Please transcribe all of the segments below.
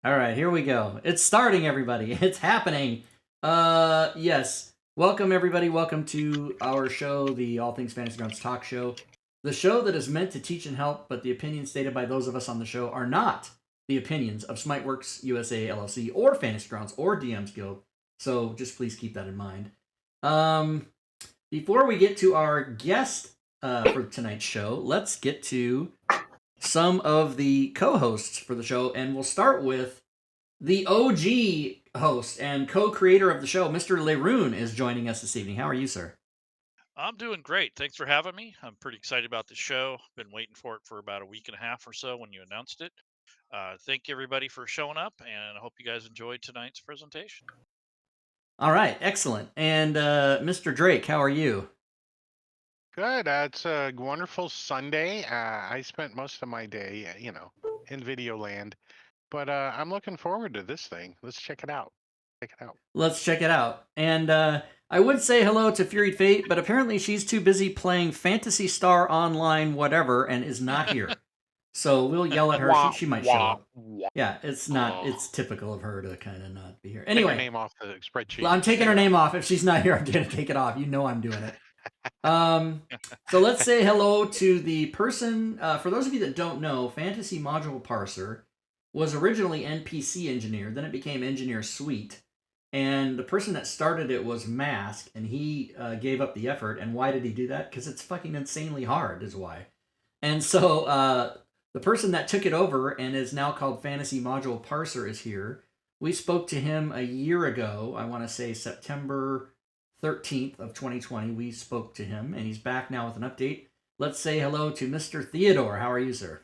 All right, here we go. It's starting, everybody. It's happening. Yes. Welcome, everybody. Welcome to our show, the All Things Fantasy Grounds Talk Show. The show that is meant to teach and help, but the opinions stated by those of us on the show are not the opinions of Smiteworks USA LLC or Fantasy Grounds or DM's Guild. So just please keep that in mind. Before we get to our guest for tonight's show, let's get to some of the co-hosts for the show, and we'll start with the OG host and co-creator of the show, Mr. Leroon, is joining us this evening. How are you, sir? I'm doing great. Thanks for having me. I'm pretty excited about the show. Been waiting for it for about a week and a half or so when you announced it. Thank you everybody for showing up, and I hope you guys enjoyed tonight's presentation. All right, excellent. And Mr. Drake, how are you? Good. It's a wonderful Sunday. I spent most of my day, in video land, but I'm looking forward to this thing. Let's check it out. Check it out. Let's check it out. And I would say hello to Fury Fate, but apparently she's too busy playing Phantasy Star Online whatever and is not here. So we'll yell at her. She might show up. Yeah, it's typical of her to kind of not be here. Anyway, take her name off the spreadsheet. I'm taking her name off. If she's not here, I'm going to take it off. You know I'm doing it. So let's say hello to the person. For those of you that don't know, Fantasy Module Parser was originally NPC Engineer, then it became Engineer Suite. And the person that started it was Mask, and he gave up the effort. And why did he do that? Because it's fucking insanely hard, is why. And so the person that took it over and is now called Fantasy Module Parser is here. We spoke to him a year ago. I want to say September 13th of 2020. We spoke to him, and he's back now with an update. Let's say hello to Mr. Theodore. How are you, sir?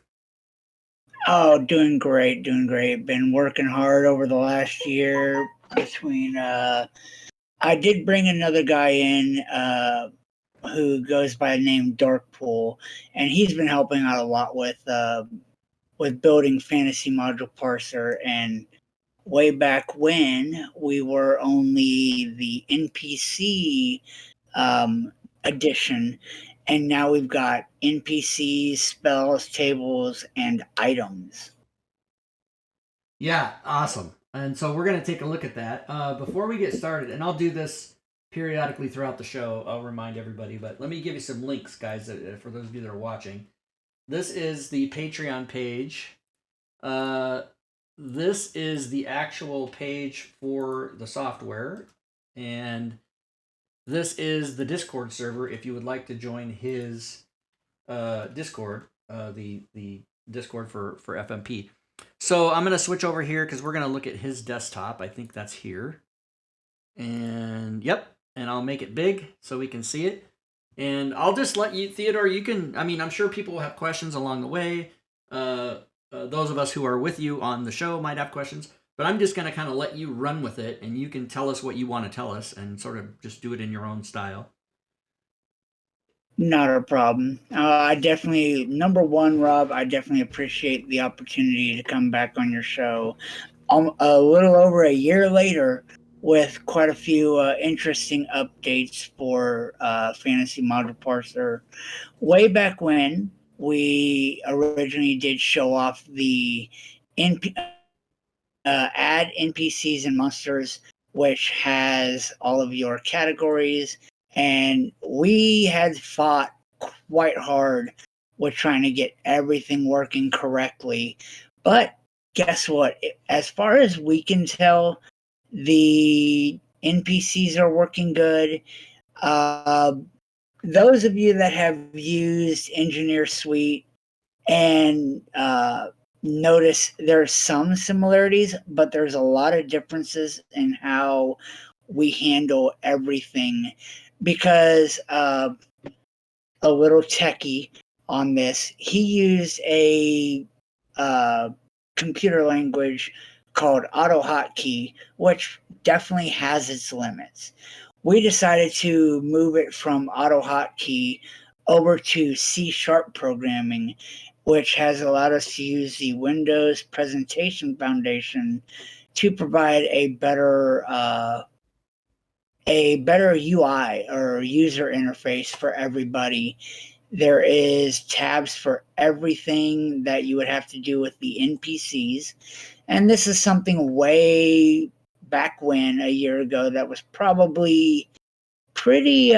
Oh, doing great, doing great. Been working hard over the last year between I did bring another guy in who goes by the name Darkpool, and he's been helping out a lot with building Fantasy Module Parser. And way back when we were only the NPC edition, and now we've got NPCs, spells, tables, and items. Yeah, awesome. And so we're going to take a look at that. Before we get started, and I'll do this periodically throughout the show, I'll remind everybody, but let me give you some links, guys, for those of you that are watching. This is the Patreon page. This is the actual page for the software, and this is the Discord server if you would like to join his Discord, the Discord for FMP. So I'm going to switch over here because we're going to look at his desktop. I think that's here. And yep, and I'll make it big so we can see it. And I'll just let you, Theodore, I'm sure people will have questions along the way. Those of us who are with you on the show might have questions. But I'm just going to kind of let you run with it, and you can tell us what you want to tell us and sort of just do it in your own style. Not a problem. I definitely, number one, Rob, I definitely appreciate the opportunity to come back on your show a little over a year later with quite a few interesting updates for Fantasy Module Parser. Way back when, we originally did show off the add NPCs and monsters, which has all of your categories, and we had fought quite hard with trying to get everything working correctly. But guess what? As far as we can tell, the NPCs are working good. Those of you that have used Engineer Suite and notice there's some similarities, but there's a lot of differences in how we handle everything, because a little techie on this, he used a computer language called AutoHotkey, which definitely has its limits. We decided to move it from AutoHotkey over to C# programming, which has allowed us to use the Windows Presentation Foundation to provide a better UI or user interface for everybody. There is tabs for everything that you would have to do with the NPCs. And this is something way back when, a year ago, that was probably pretty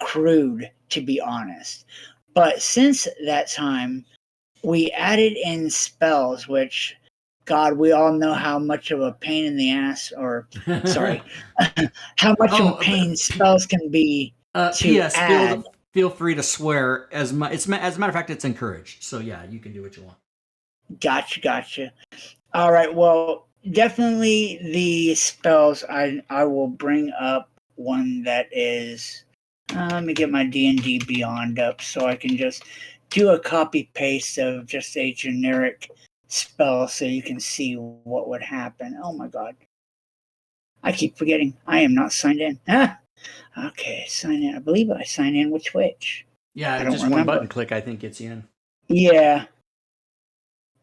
crude, to be honest. But since that time, we added in spells, which, God, we all know how much of a pain in the ass, or sorry, how much of a pain spells can be to P.S. add. Feel free to swear as much. As a matter of fact, it's encouraged. So yeah, you can do what you want. Gotcha. All right, well, definitely the spells. I will bring up one that is. Let me get my D&D Beyond up so I can just do a copy paste of just a generic spell so you can see what would happen. Oh my God, I keep forgetting I am not signed in. Okay, sign in. I believe I sign in with Twitch. Yeah, I don't just remember. one button click, I think, gets you in. Yeah.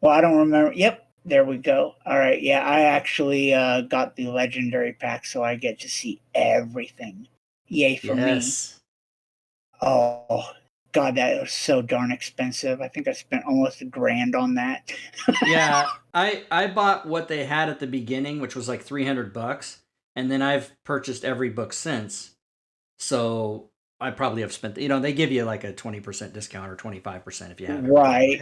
Well, I don't remember. Yep, there we go. All right, yeah, I actually got the legendary pack, so I get to see everything. Yay for me. Yes. Oh, God, that was so darn expensive. I think I spent almost $1,000 on that. Yeah, I bought what they had at the beginning, which was like $300, and then I've purchased every book since. So I probably have spent. They give you like a 20% discount or 25% if you have it. Right.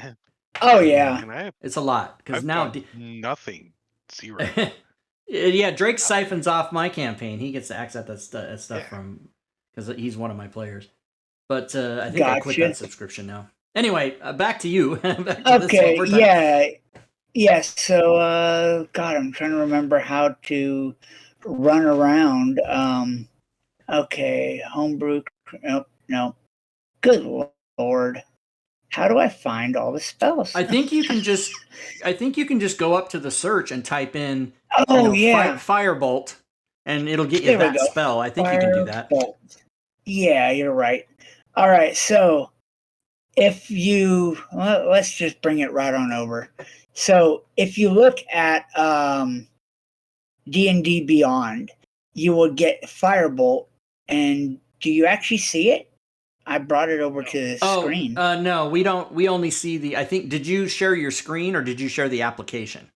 Oh, yeah. And It's a lot because I've now. got nothing. 0. Yeah, Drake siphons off my campaign. He gets to access that stuff Yeah. from because he's one of my players. But I think I quit Gotcha. that subscription now. Anyway, back to you. Back to Okay, this yeah. Yes, so, God, I'm trying to remember how to run around. Okay, homebrew. Nope, no. Good Lord. How do I find all the spells? I think you can just go up to the search and type in yeah. Firebolt, and it'll get you There we that go. spell. I think you can do that. Firebolt. Yeah, you're right. All right, so if you let's just bring it right on over. So if you look at D&D Beyond, you will get Firebolt, and do you actually see it? I brought it over to the screen. No, we don't. We only see the. I think. Did you share your screen or did you share the application?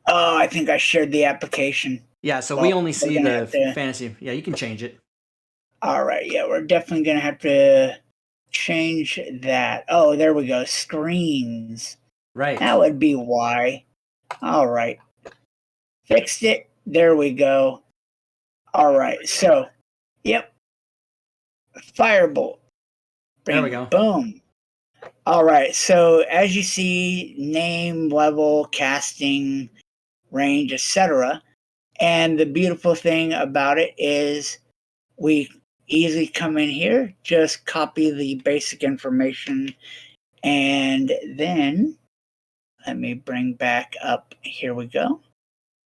Oh, I think I shared the application. Yeah, so we only see the to, fantasy. Yeah, you can change it. All right, yeah, we're definitely gonna have to change that. Oh, there we go. Screens. Right. That would be why. All right. Fixed it. There we go. All right. So, yep. Firebolt. There we go. Boom. All right. So, as you see, name, level, casting, range, etc. And the beautiful thing about it is we easily come in here, just copy the basic information, and then let me bring back up. Here we go.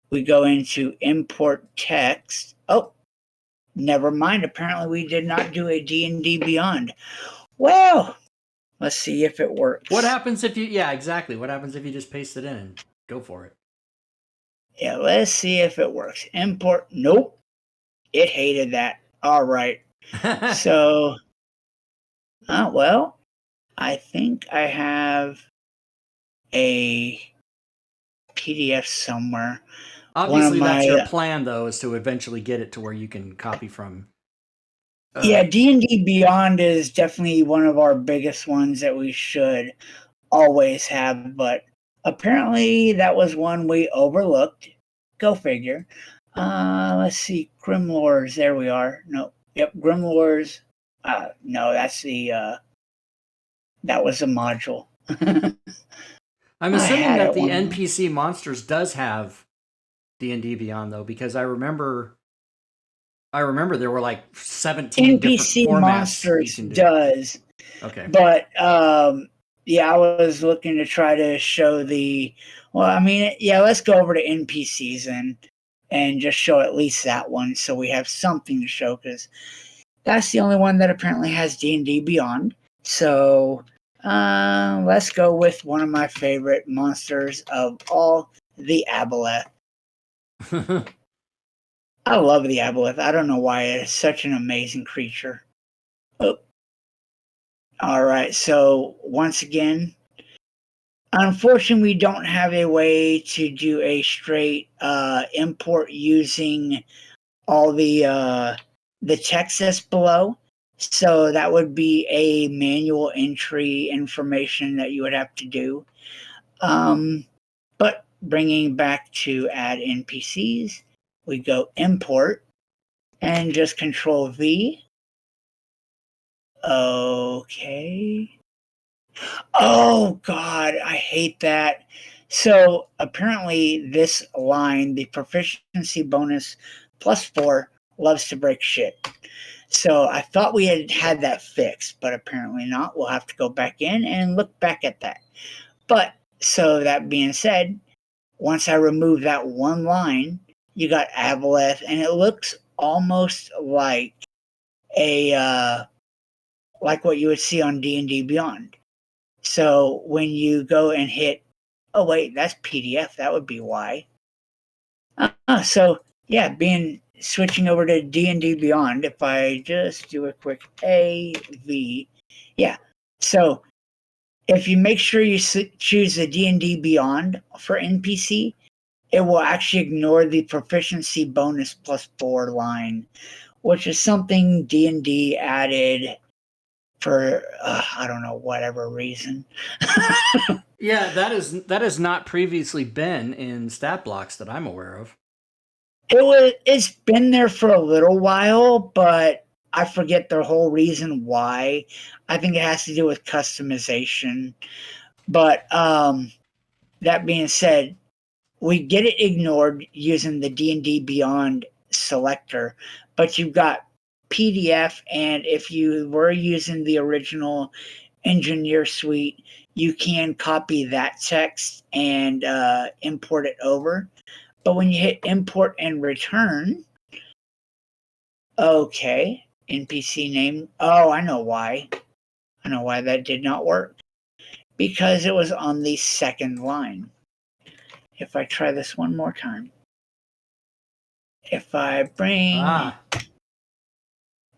We go into import text. Oh, never mind. Apparently we did not do a D&D Beyond. Well, let's see if it works. What happens if you... Yeah, exactly. What happens if you just paste it in and go for it? Yeah, let's see if it works. Import. Nope. It hated that. All right. So, well, I think I have a PDF somewhere. Obviously, that's your plan, though, is to eventually get it to where you can copy from. Yeah, D&D Beyond is definitely one of our biggest ones that we should always have, but apparently that was one we overlooked. Go figure. Let's see, Grimlores. There we are. No, yep, Grimlores. No, that's the. That was a module. I'm assuming that the NPC Monsters does have D&D Beyond, though, because I remember there were like 17 NPC different formats Monsters does. Okay. But yeah, I was looking to try to show the. Well, I mean, yeah, let's go over to NPCs and just show at least that one, so we have something to show, because that's the only one that apparently has D&D Beyond. So let's go with one of my favorite monsters of all, the Aboleth. I love the Aboleth. I don't know why. It's such an amazing creature. Oh. All right. So once again, unfortunately, we don't have a way to do a straight import using all the text that's below. So that would be a manual entry information that you would have to do. But bringing back to add NPCs, we go import and just Control V. Okay. Oh God, I hate that. So apparently this line, the proficiency bonus +4, loves to break shit. So I thought we had that fixed, but apparently not. We'll have to go back in and look back at that. But so that being said, once I remove that one line, you got Aboleth, and it looks almost like a like what you would see on D&D Beyond. So when you go and hit, oh wait, that's PDF. That would be why. So yeah, switching over to D&D Beyond. If I just do a quick AV, yeah. So if you make sure you choose the D&D Beyond for NPC, it will actually ignore the proficiency bonus +4 line, which is something D&D added for I don't know, whatever reason. Yeah, that has not previously been in stat blocks that I'm aware of. It's been there for a little while, but I forget the whole reason why. I think it has to do with customization. But that being said, we get it ignored using the D&D Beyond selector, but you've got PDF, and if you were using the original Engineer Suite, you can copy that text and import it over. But when you hit import and return, okay, NPC name. Oh, I know why. I know why that did not work. Because it was on the second line. If I try this one more time. If I bring...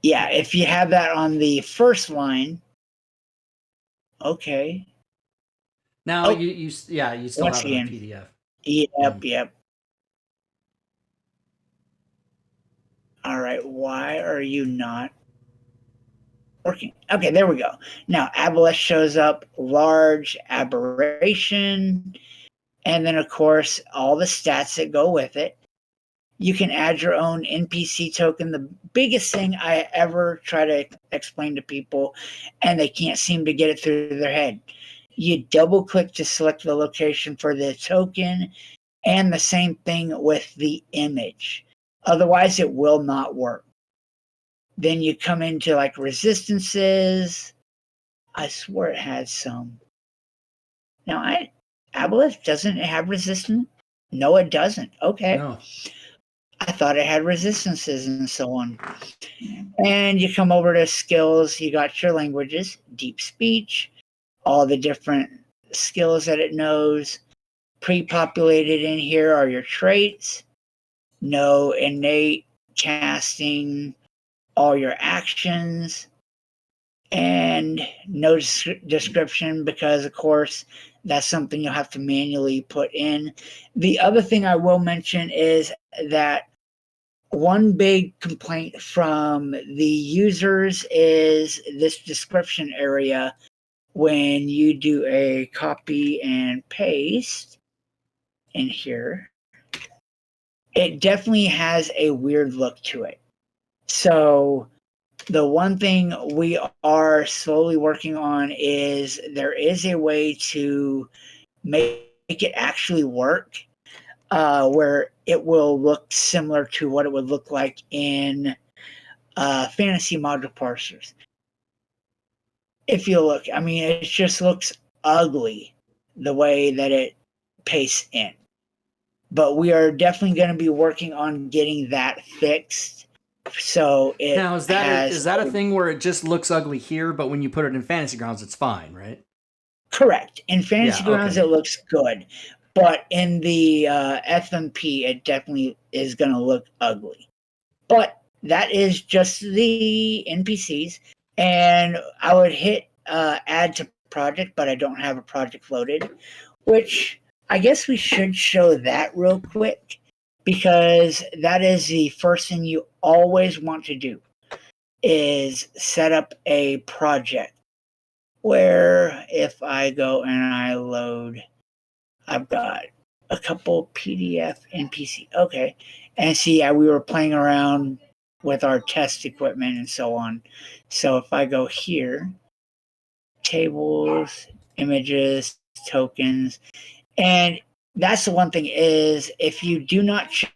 Yeah, if you have that on the first line, okay. Now you still have it on PDF. Yep. All right, why are you not working? Okay, there we go. Now, Aboleth shows up, large aberration, and then, of course, all the stats that go with it. You can add your own NPC token. The biggest thing I ever try to explain to people, and they can't seem to get it through their head. You double click to select the location for the token, and the same thing with the image. Otherwise, it will not work. Then you come into like resistances. I swear it had some. Now, Aboleth doesn't have resistance? No, it doesn't. Okay. No. I thought it had resistances and so on. And you come over to skills. You got your languages, deep speech, all the different skills that it knows. Pre-populated in here are your traits. No innate, casting, all your actions, and no description because, of course, that's something you'll have to manually put in. The other thing I will mention is that one big complaint from the users is this description area when you do a copy and paste in here. It definitely has a weird look to it. So the one thing we are slowly working on is there is a way to make it actually work where it will look similar to what it would look like in fantasy module parsers. If you look, I mean, it just looks ugly the way that it pastes in. But we are definitely going to be working on getting that fixed. So it now is that a thing where it just looks ugly here, but when you put it in Fantasy Grounds, it's fine, right? Correct. In Fantasy Grounds, it looks good, but in the FMP, it definitely is going to look ugly. But that is just the NPCs, and I would hit add to project, but I don't have a project loaded, which I guess we should show that real quick, because that is the first thing you always want to do, is set up a project where if I go and I load, I've got a couple PDF NPC. Okay. And see, we were playing around with our test equipment and so on. So if I go here, tables, images, tokens, and that's the one thing is if you do not check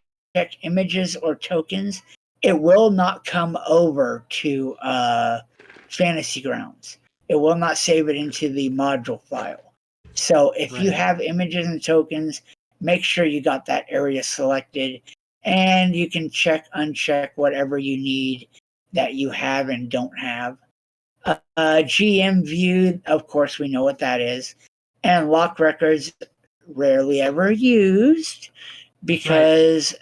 images or tokens, it will not come over to Fantasy Grounds. It will not save it into the module file. So if you have images and tokens, make sure you got that area selected, and you can check, uncheck whatever you need that you have and don't have. GM view, of course, we know what that is. And lock records, rarely ever used, because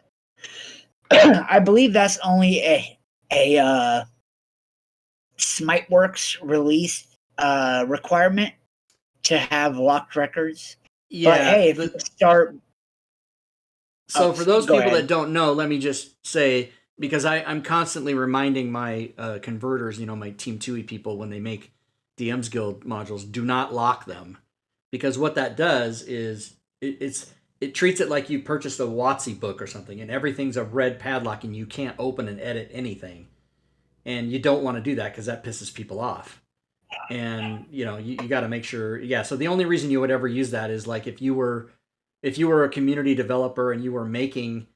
I believe that's only a Smiteworks release requirement to have locked records. Yeah. But hey, if you start. So for those people that don't know, let me just say, because I'm constantly reminding my converters, my Team 2e people, when they make DM's Guild modules, do not lock them. Because what that does is it treats it like you purchased a WotC book or something, and everything's a red padlock, and you can't open and edit anything. And you don't want to do that because that pisses people off. And you got to make sure. Yeah. So the only reason you would ever use that is like if you were a community developer and you were making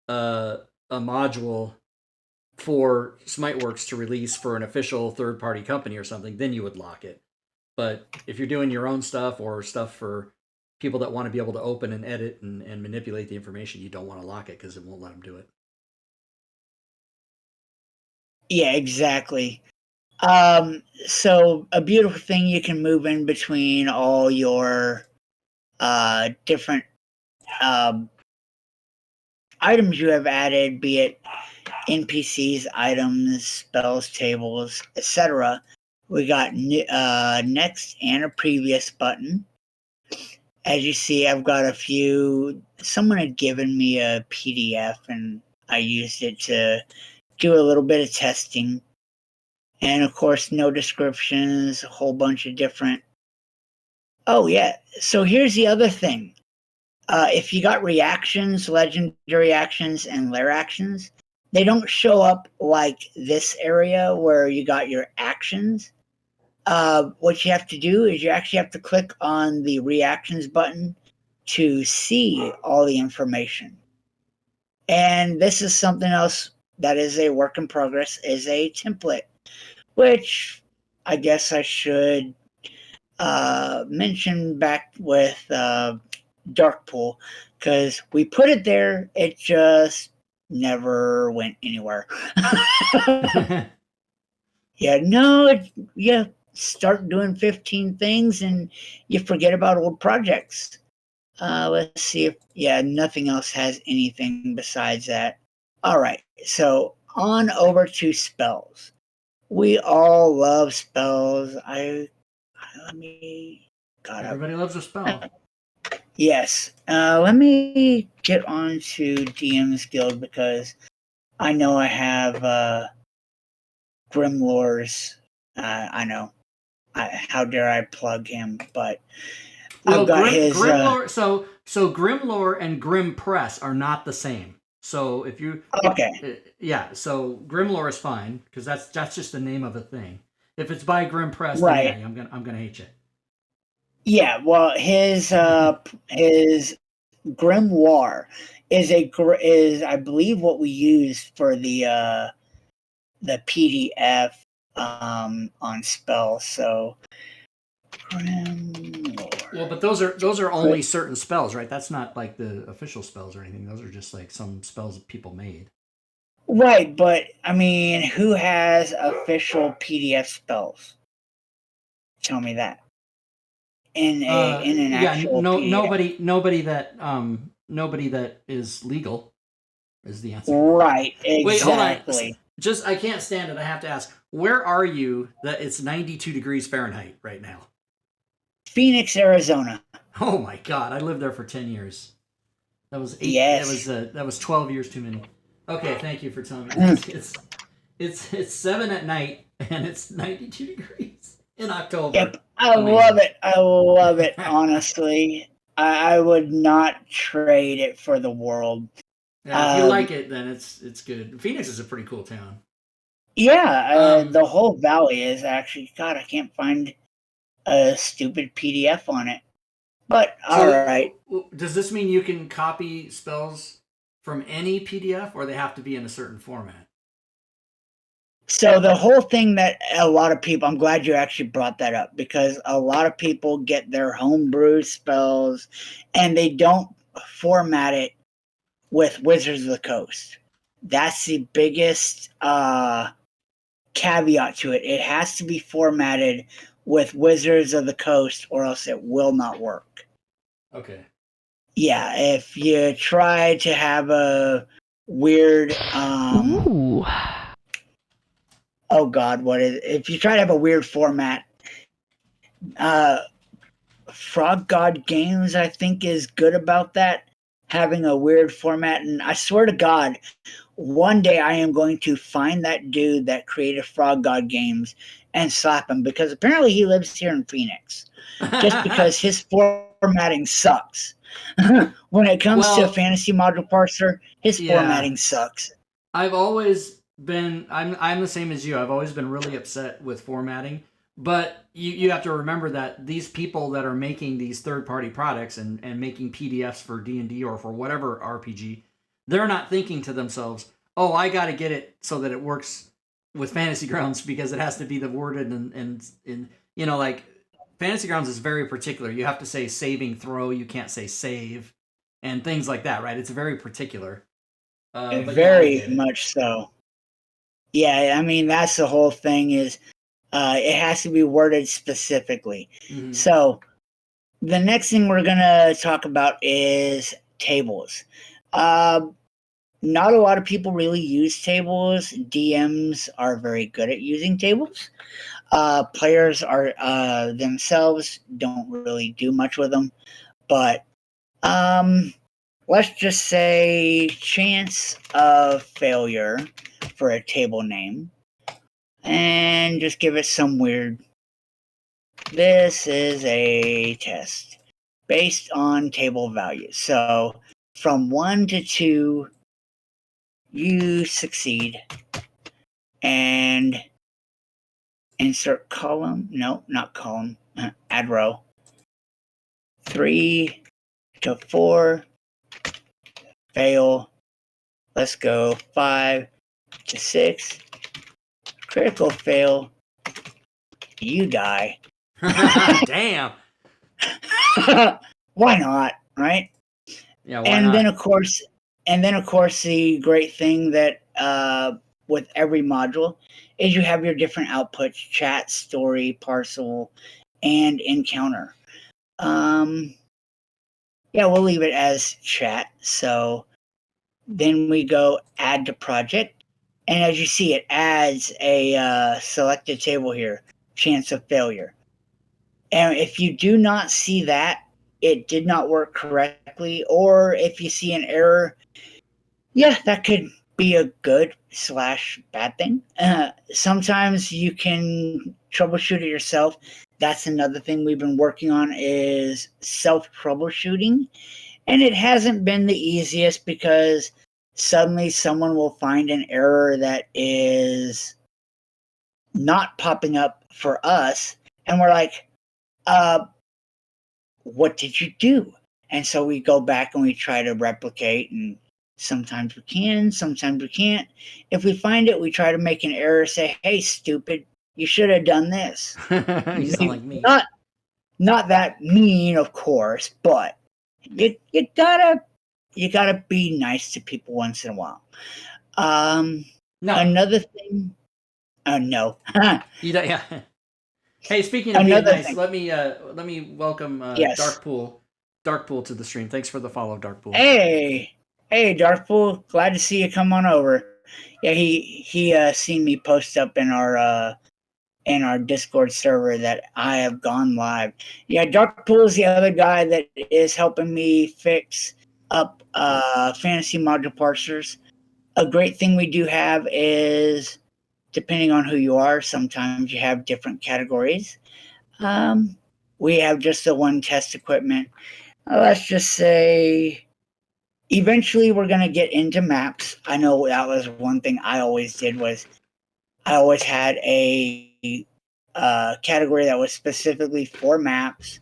a module for Smiteworks to release for an official third-party company or something, then you would lock it. But if you're doing your own stuff or stuff for people that want to be able to open and edit and manipulate the information, you don't want to lock it because it won't let them do it. Yeah, exactly. So a beautiful thing, you can move in between all your different items you have added, be it NPCs, items, spells, tables, etc. We got next and a previous button. As you see, I've got a few. Someone had given me a PDF and I used it to do a little bit of testing. And of course, no descriptions, a whole bunch of different. Oh, yeah. So here's the other thing. If you got reactions, legendary actions, and lair actions, they don't show up like this area where you got your actions. What you have to do is you actually have to click on the reactions button to see all the information. And this is something else that is a work in progress, is a template, which I guess I should mention back with Darkpool, because we put it there, it just never went anywhere. Start doing 15 things and you forget about old projects. Let's see if, nothing else has anything besides that. All right, so on over to spells. We all love spells. Everybody loves a spell. Yes. Let me get on to DM's Guild because I know I have Grimlore's. I know. How dare I plug him? But I've got his Grimlore. So Grimlore and Grim Press are not the same. So if you so Grimlore is fine because that's just the name of a thing. If it's by Grim Press, then I'm gonna hate you. Yeah, well, his Grimoire is I believe what we use for the PDF on spells. So Grimoire. Well, but those are only certain spells, right? That's not like the official spells or anything. Those are just like some spells that people made. Right, but I mean, who has official PDF spells? Tell me that. In an actual PDF. Nobody that is legal is the answer. Right, exactly. Wait, hold on. I can't stand it. I have to ask, where are you that it's 92 degrees Fahrenheit right now? Phoenix, Arizona. Oh my God, I lived there for 10 years. That was eight. Yes. That was 12 years too many. Okay, thank you for telling me. It's 7 at night and it's 92 degrees in October. Yep, I love it. I love it. Honestly, I would not trade it for the world. Yeah, if you like it, then it's good. Phoenix is a pretty cool town. Yeah, the whole valley is actually. God, I can't find a stupid PDF on it. But all right. Does this mean you can copy spells from any PDF, or they have to be in a certain format? So the whole thing that a lot of people, I'm glad you actually brought that up, because a lot of people get their homebrew spells and they don't format it with Wizards of the Coast. That's the biggest caveat to it. It has to be formatted with Wizards of the Coast or else it will not work. Okay. Yeah, if you try to have a weird Ooh. oh God, what is it? If you try to have a weird format, Frog God Games, I think, is good about that, having a weird format. And I swear to God, one day I am going to find that dude that created Frog God Games and slap him, because apparently he lives here in Phoenix. Just because his formatting sucks. When it comes to fantasy module parser, his formatting sucks. I've always been I'm the same as you. I've always been really upset with formatting. But you have to remember that these people that are making these third-party products and making PDFs for D&D or for whatever RPG, they're not thinking to themselves, oh, I got to get it so that it works with Fantasy Grounds because it has to be the worded and you know, like Fantasy Grounds is very particular. You have to say saving throw. You can't say save and things like that, right? It's very particular. Very much so. Yeah, I mean, that's the whole thing is it has to be worded specifically. Mm-hmm. So the next thing we're going to talk about is tables. Not a lot of people really use tables. DMs are very good at using tables. Players are themselves don't really do much with them. But let's just say chance of failure for a table name. And just give it some weird. This is a test based on table values. So from 1 to 2, you succeed. And insert column. No, not column. Add row. 3 to 4, fail. Let's go 5 to 6. Critical fail. You die. Damn. Why not, right? Yeah, why not? Then of course, the great thing that with every module is you have your different outputs: chat, story, parcel, and encounter. Yeah, we'll leave it as chat. So then we go add to project. And as you see, it adds a selected table here, chance of failure. And if you do not see that, it did not work correctly, or if you see an error, yeah, that could be a good / bad thing. Sometimes you can troubleshoot it yourself. That's another thing we've been working on is self-troubleshooting. And it hasn't been the easiest because suddenly someone will find an error that is not popping up for us. And we're like, what did you do? And so we go back and we try to replicate, and sometimes we can, sometimes we can't. If we find it, we try to make an error, say, hey, stupid, you should have done this. You sound like me. Not that mean, of course, but you gotta be nice to people once in a while. No. Another thing. No. Yeah. Hey, speaking of being nice, let me welcome yes. Darkpool to the stream. Thanks for the follow, Darkpool. Hey, Darkpool. Glad to see you come on over. Yeah, he seen me post up in our Discord server that I have gone live. Yeah, Darkpool is the other guy that is helping me fix up fantasy module parsers. A great thing we do have is, depending on who you are, sometimes you have different categories. We have just the one test equipment. Let's just say eventually we're going to get into maps. I know that was one thing I always did, was I always had a category that was specifically for maps,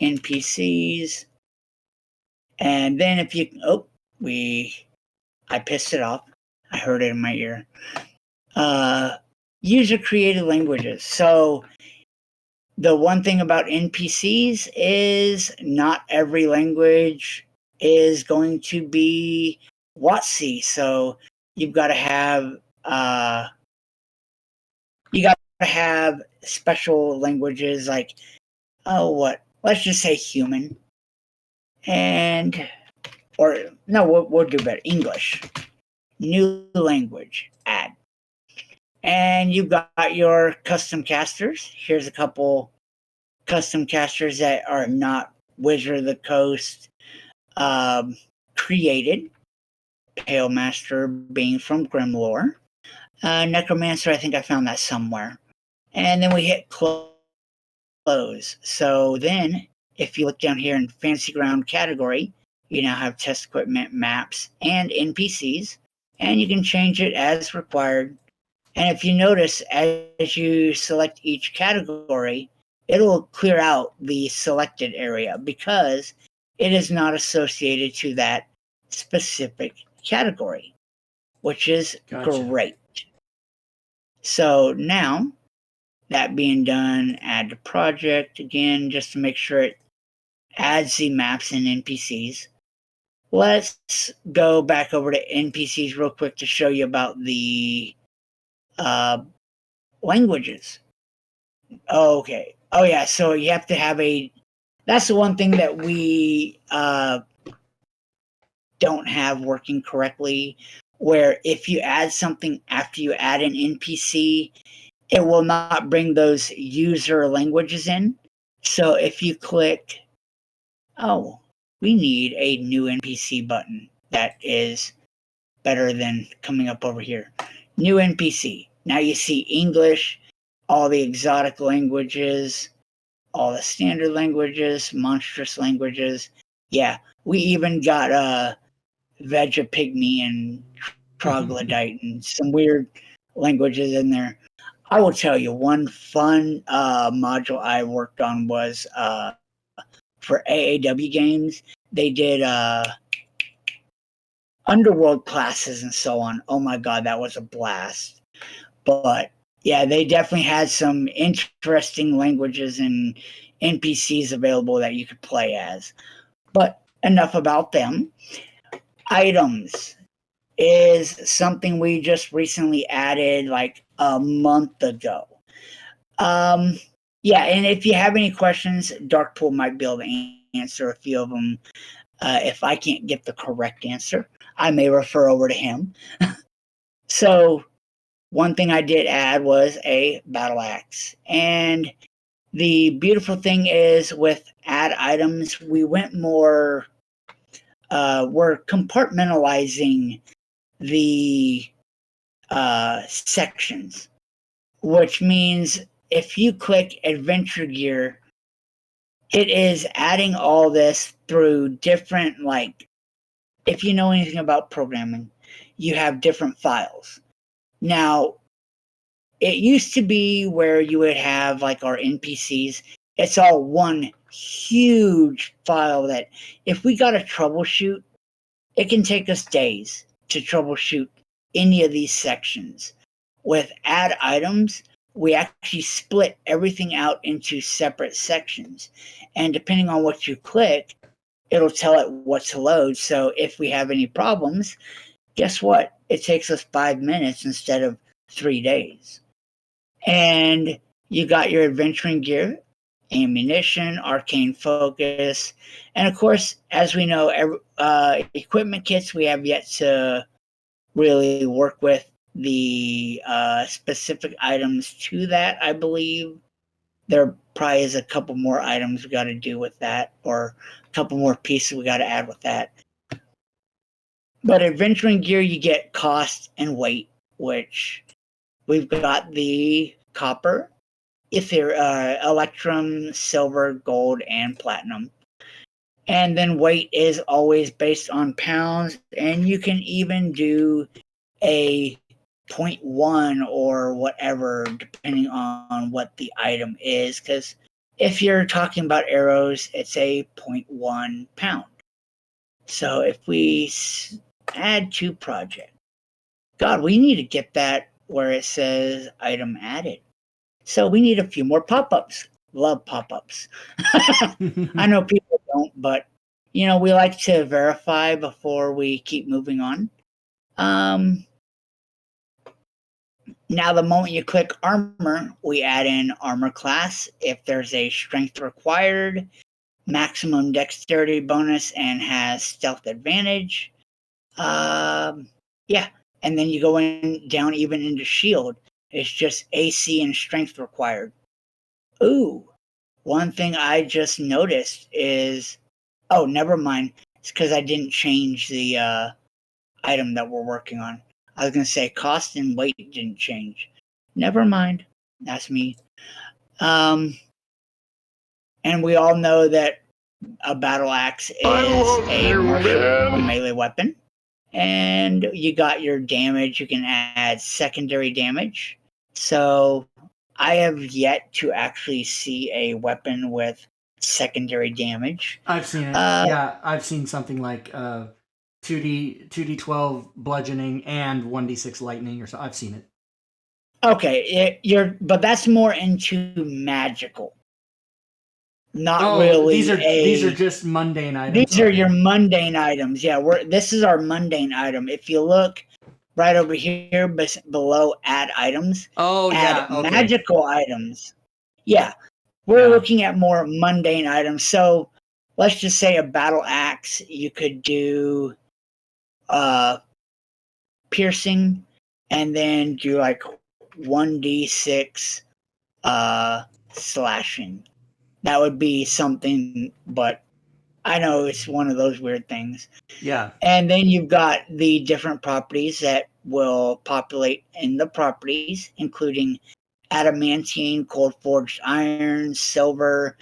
NPCs, and then if you I pissed it off. I heard it in my ear. User created languages. So the one thing about NPCs is not every language is going to be WotC. So you've got to have special languages like let's just say human, we'll do better, English, new language, add. And you've got your custom casters. Here's a couple custom casters that are not Wizard of the Coast created. Pale Master being from Grimlore. Necromancer, I think I found that somewhere. And then we hit close. So then, if you look down here in Fantasy Ground category, you now have test equipment, maps, and NPCs. And you can change it as required. And if you notice, as you select each category, it'll clear out the selected area because it is not associated to that specific category, which is great. So now, that being done, add to project again, just to make sure it adds the maps and NPCs. Let's go back over to NPCs real quick to show you about the languages. Okay. Oh yeah, so you have to have that's the one thing that we don't have working correctly, where if you add something after you add an NPC, it will not bring those user languages in. So if you click, we need a new NPC button. That is better than coming up over here. New NPC. Now you see English, all the exotic languages, all the standard languages, monstrous languages. Yeah, we even got Vegapygmy and Troglodyte and some weird languages in there. I will tell you, one fun module I worked on was for AAW games. They did underworld classes and so on. Oh my god, that was a blast. But yeah, they definitely had some interesting languages and NPCs available that you could play as. But enough about them. Items is something we just recently added like a month ago. Yeah, and if you have any questions, Darkpool might be able to answer a few of them. If I can't get the correct answer, I may refer over to him. So one thing I did add was a battle axe. And the beautiful thing is with add items, we went more, we're compartmentalizing the sections, which means if you click adventure gear, it is adding all this through different, like, if you know anything about programming, you have different files. Now, it used to be where you would have like our NPCs. It's all one huge file that if we got to troubleshoot, it can take us days to troubleshoot any of these sections. With add items, we actually split everything out into separate sections. And depending on what you click, it'll tell it what to load. So if we have any problems, guess what? It takes us 5 minutes instead of 3 days. And you got your adventuring gear, ammunition, arcane focus, and of course, as we know, equipment kits we have yet to really work with the specific items to that, I believe. There probably is a couple more items we got to do with that, or a couple more pieces we got to add with that. But adventuring gear, you get cost and weight, which we've got the copper, electrum, silver, gold, and platinum. And then weight is always based on pounds, and you can even do a 0.1 or whatever, depending on what the item is. Because if you're talking about arrows, it's a 0.1 pound. So if we add to project, God, we need to get that where it says item added. So we need a few more pop-ups. Love pop-ups. I know people don't, but we like to verify before we keep moving on. Now, the moment you click armor, we add in armor class. If there's a strength required, maximum dexterity bonus, and has stealth advantage. Yeah, and then you go down even into shield. It's just AC and strength required. Ooh, one thing I just noticed is, oh, never mind. It's because I didn't change the item that we're working on. I was going to say cost and weight didn't change. Never mind. That's me. And we all know that a battle axe is a martial melee weapon. And you got your damage. You can add secondary damage. So I have yet to actually see a weapon with secondary damage. I've seen it. Yeah, I've seen something like 2d12 bludgeoning and 1d6 lightning, or so. I've seen it. Okay, but that's more into magical. Not really. These are just mundane items. These are your mundane items. Yeah, this is our mundane item. If you look right over here below add items. Oh, add yeah. Okay. Magical items. Yeah. We're looking at more mundane items. So let's just say a battle axe, you could do piercing and then do like 1d6 slashing. That would be something, but I know it's one of those weird things. Yeah. And then you've got the different properties that will populate in the properties, including adamantine, cold forged iron, silver.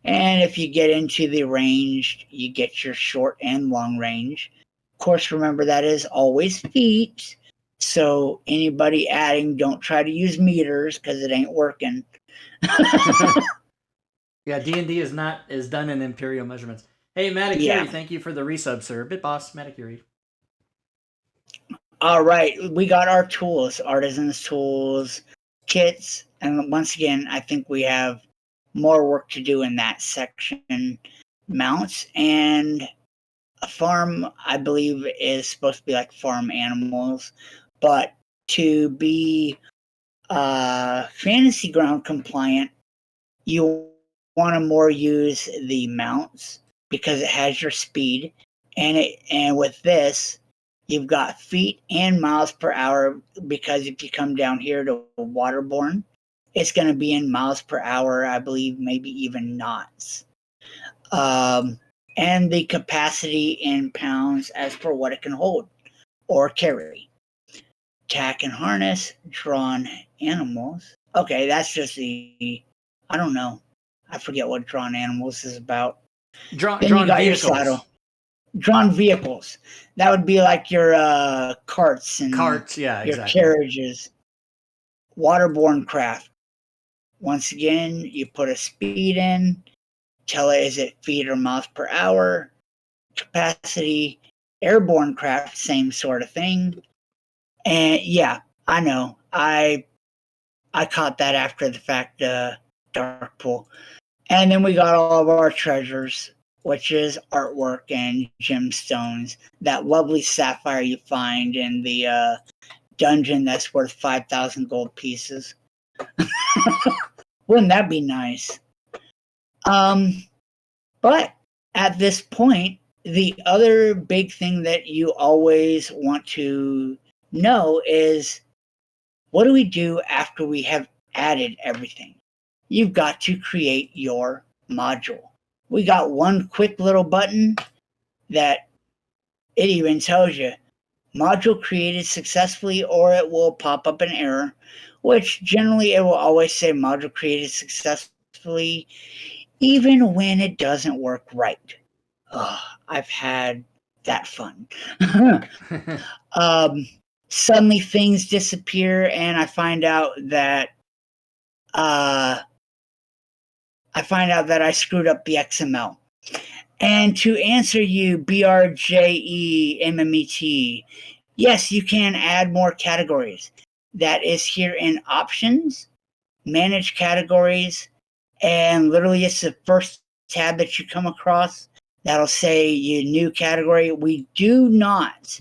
And if you get into the ranged, you get your short and long range. Of course, remember that is always feet. So anybody adding, don't try to use meters because it ain't working. Yeah, D&D is done in imperial measurements. Hey, Matakiri, thank you for the resub, sir. Bitboss, Matakiri. All right, we got our tools, artisans' tools, kits, and once again, I think we have more work to do in that section. Mounts and a farm, I believe, is supposed to be like farm animals, but to be fantasy ground compliant, you want to more use the mounts because it has your speed, and with this, you've got feet and miles per hour, because if you come down here to waterborne, it's going to be in miles per hour, I believe, maybe even knots. And the capacity in pounds as per what it can hold or carry. Tack and harness, drawn animals. Okay, that's just I don't know. I forget what drawn animals is about. Drawn vehicles. Your saddle. Drawn vehicles. That would be like your carts and yeah, your exactly. carriages. Waterborne craft. Once again, you put a speed in. Tell it, is it feet or miles per hour? Capacity. Airborne craft, same sort of thing. And yeah, I know. I caught that after the fact, Dark Pool. And then we got all of our treasures, which is artwork and gemstones. That lovely sapphire you find in the dungeon that's worth 5,000 gold pieces. Wouldn't that be nice? But at this point, the other big thing that you always want to know is, what do we do after we have added everything? You've got to create your module. We got one quick little button that it even tells you module created successfully, or it will pop up an error, which generally it will always say module created successfully, even when it doesn't work right. I've had that fun. Suddenly things disappear, and I find out that I screwed up the XML. And to answer you, BRJEMMET, yes, you can add more categories. That is here in options, manage categories, and literally it's the first tab that you come across that'll say your new category. We do not,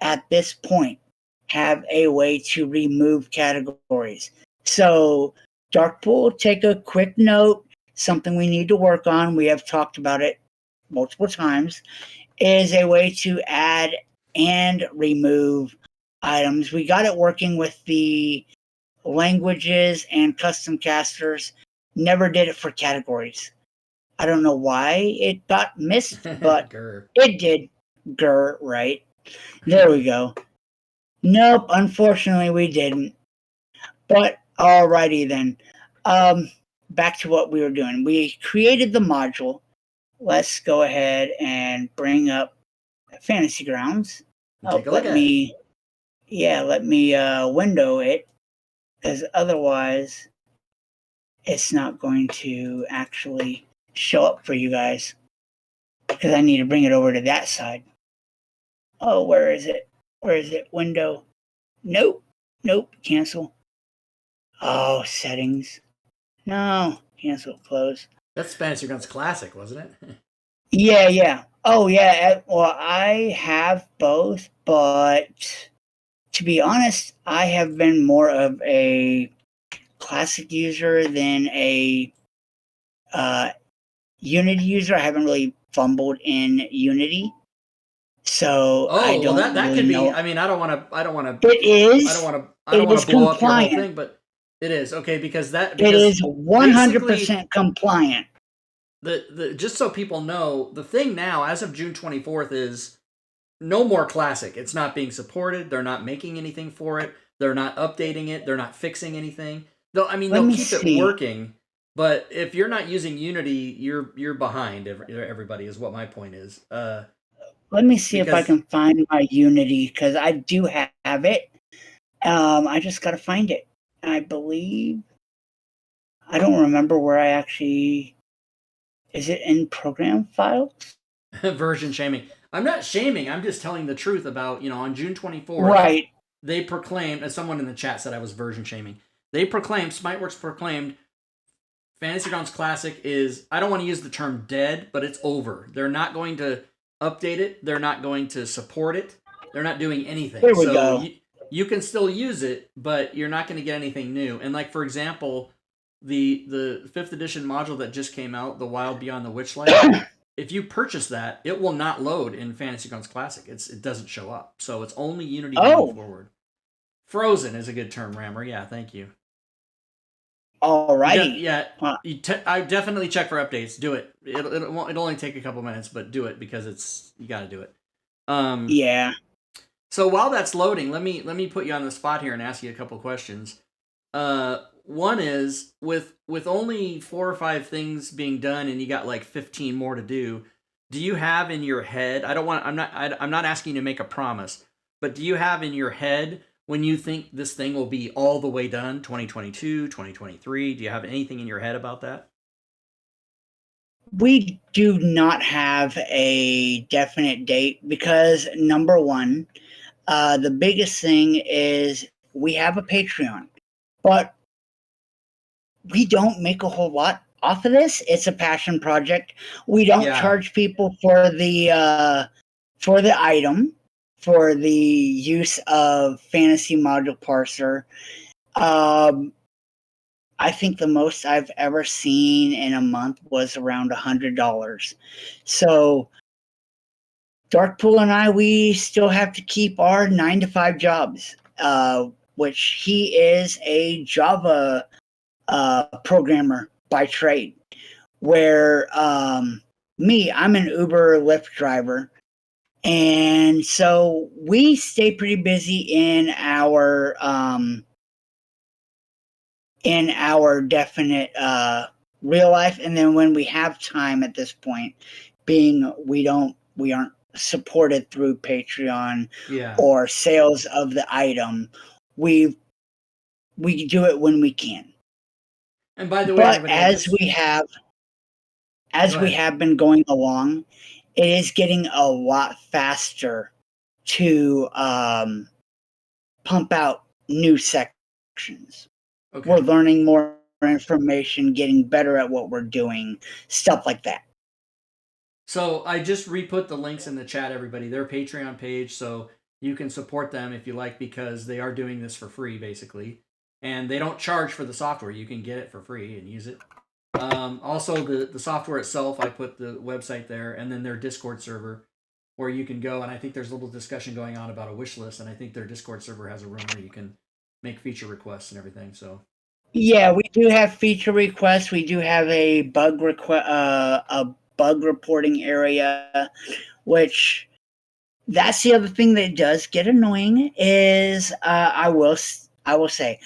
at this point, have a way to remove categories. So, Darkpool, take a quick note. Something we need to work on. We have talked about it multiple times. Is a way to add and remove items. We got it working with the languages and custom casters. Never did it for categories. I don't know why it got missed, but it did. Grr, right? There we go. Nope, unfortunately we didn't. But alrighty then. Back to what we were doing. We created the module. Let's go ahead and bring up Fantasy Grounds. Let me window it, because otherwise it's not going to actually show up for you guys, because I need to bring it over to that side. Oh, where is it? Window. Nope. Cancel. Oh, settings. No. Cancel. Close. That's Fantasy Grounds Classic, wasn't it? Yeah. Oh, yeah. Well, I have both, but to be honest, I have been more of a Classic user than a Unity user. I haven't really fumbled in Unity, so I don't that really could know. be. I mean, I don't want to. It is. I don't want to blow up your whole thing, but it is okay because it is 100% compliant. The just so people know, the thing now, as of June 24th, is no more Classic. It's not being supported. They're not making anything for it. They're not updating it. They're not fixing anything. They'll keep it working. But if you're not using Unity, you're behind everybody. Is what my point is. Let me see if I can find my Unity, because I do have it. I just got to find it. I believe. I don't remember where I actually. Is it in program files? Version shaming. I'm not shaming. I'm just telling the truth about, on June 24th. Right. They proclaimed, as someone in the chat said I was version shaming. Smiteworks proclaimed Fantasy Grounds Classic is, I don't want to use the term dead, but it's over. They're not going to update it. They're not going to support it. They're not doing anything. There we go. You can still use it, but you're not going to get anything new. And like, for example, the 5th edition module that just came out, The Wild Beyond the Witchlight, if you purchase that, it will not load in Fantasy Grounds Classic. It doesn't show up. So it's only Unity going forward. Frozen is a good term, Rammer. Yeah, thank you. Alrighty. I definitely check for updates. Do it. It'll only take a couple minutes, but do it because you got to do it. Yeah. So while that's loading, let me put you on the spot here and ask you a couple questions. One is with only 4 or 5 things being done, and you got like 15 more to do. Do you have in your head? I'm not asking you to make a promise, but do you have in your head when you think this thing will be all the way done? 2022, 2023. Do you have anything in your head about that? We do not have a definite date because, number one, the biggest thing is we have a Patreon, but we don't make a whole lot off of this. It's a passion project. We don't charge people for the item, for the use of Fantasy Module Parser. I think the most I've ever seen in a month was around $100. So Darkpool and I, we still have to keep our 9 to 5 jobs, which he is a Java programmer by trade. Where me, I'm an Uber Lyft driver, and so we stay pretty busy in our definite real life, and then when we have time at this point, being we aren't supported through Patreon or sales of the item, we do it when we can. And by the way, but as we have been going along, it is getting a lot faster to pump out new sections. Okay. We're learning more information, getting better at what we're doing, stuff like that. So I just re-put the links in the chat, everybody. Their Patreon page, so you can support them if you like, because they are doing this for free, basically. And they don't charge for the software. You can get it for free and use it. Also, the software itself, I put the website there, and then their Discord server where you can go, and I think there's a little discussion going on about a wish list, and I think their Discord server has a room where you can make feature requests and everything. So yeah, we do have feature requests. We do have a bug reporting area, which that's the other thing that does get annoying is I will say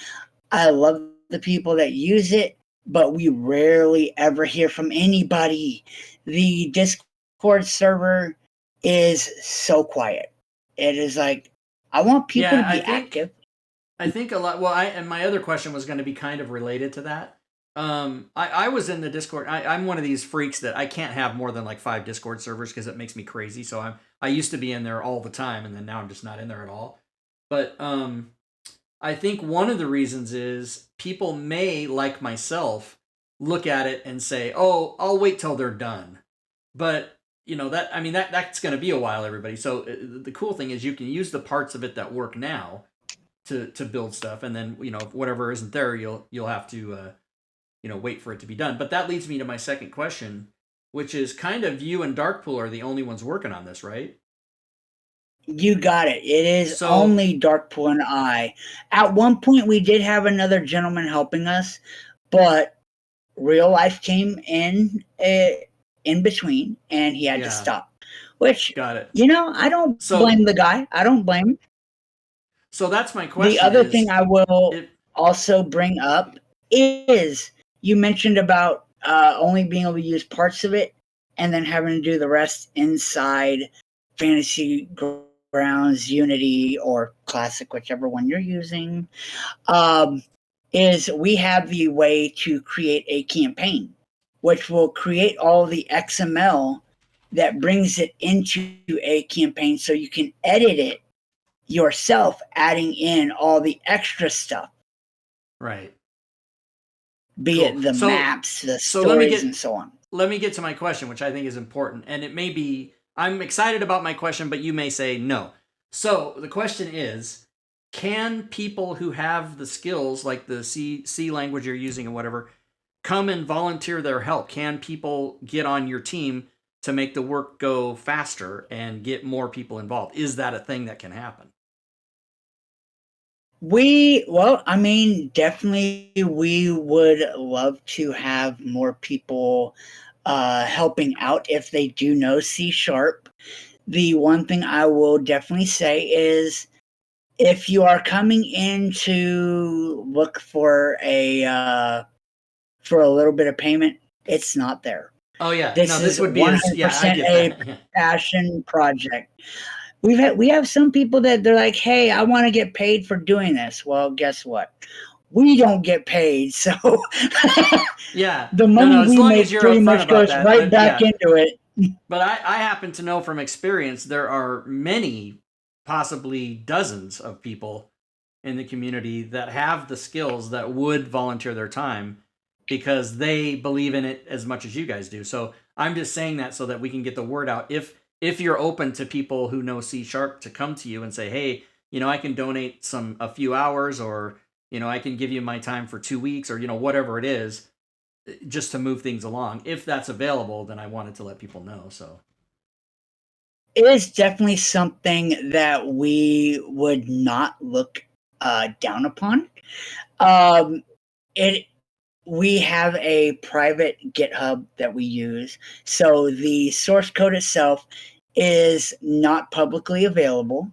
I love the people that use it, but we rarely ever hear from anybody. The Discord server is so quiet. It is like, I want people to be active. I think a lot. Well, and my other question was going to be kind of related to that. I was in the Discord. I'm one of these freaks that I can't have more than like 5 Discord servers because it makes me crazy. So I used to be in there all the time, and then now I'm just not in there at all. But I think one of the reasons is people may, like myself, look at it and say, "Oh, I'll wait till they're done." But that's going to be a while, everybody. So the cool thing is you can use the parts of it that work now to build stuff, and then whatever isn't there, you'll have to wait for it to be done. But that leads me to my second question, which is kind of you and Darkpool are the only ones working on this, right? You got it. It is only Darkpool and I. At one point, we did have another gentleman helping us, but real life came in between, and he had to stop. Which, got it. I don't blame the guy. I don't blame him. So that's my question. The other thing I will also bring up is you mentioned about only being able to use parts of it and then having to do the rest inside Fantasy Grounds, Unity, or Classic, whichever one you're using. Is we have the way to create a campaign, which will create all the XML that brings it into a campaign so you can edit it yourself, adding in all the extra stuff. Right. Be it the maps, the stories, and so on. Let me get to my question, which I think is important. And it may be, I'm excited about my question, but you may say no. So the question is, can people who have the skills, like the C language you're using and whatever, come and volunteer their help? Can people get on your team to make the work go faster and get more people involved? Is that a thing that can happen? Definitely we would love to have more people helping out if they do know C#. The one thing I will definitely say is if you are coming in to look for a little bit of payment, it's not there. Oh yeah, this would be 100% a passion project. We have some people that they're like, hey, I want to get paid for doing this. Well, guess what? We don't get paid, so yeah, the money we make pretty much goes right back into it. But I happen to know from experience there are many, possibly dozens of people in the community that have the skills that would volunteer their time because they believe in it as much as you guys do. So I'm just saying that so that we can get the word out. If you're open to people who know C# to come to you and say, hey, I can donate a few hours, or, I can give you my time for 2 weeks, or, whatever it is, just to move things along. If that's available, then I wanted to let people know. So it is definitely something that we would not look down upon. We have a private GitHub that we use, so the source code itself is not publicly available.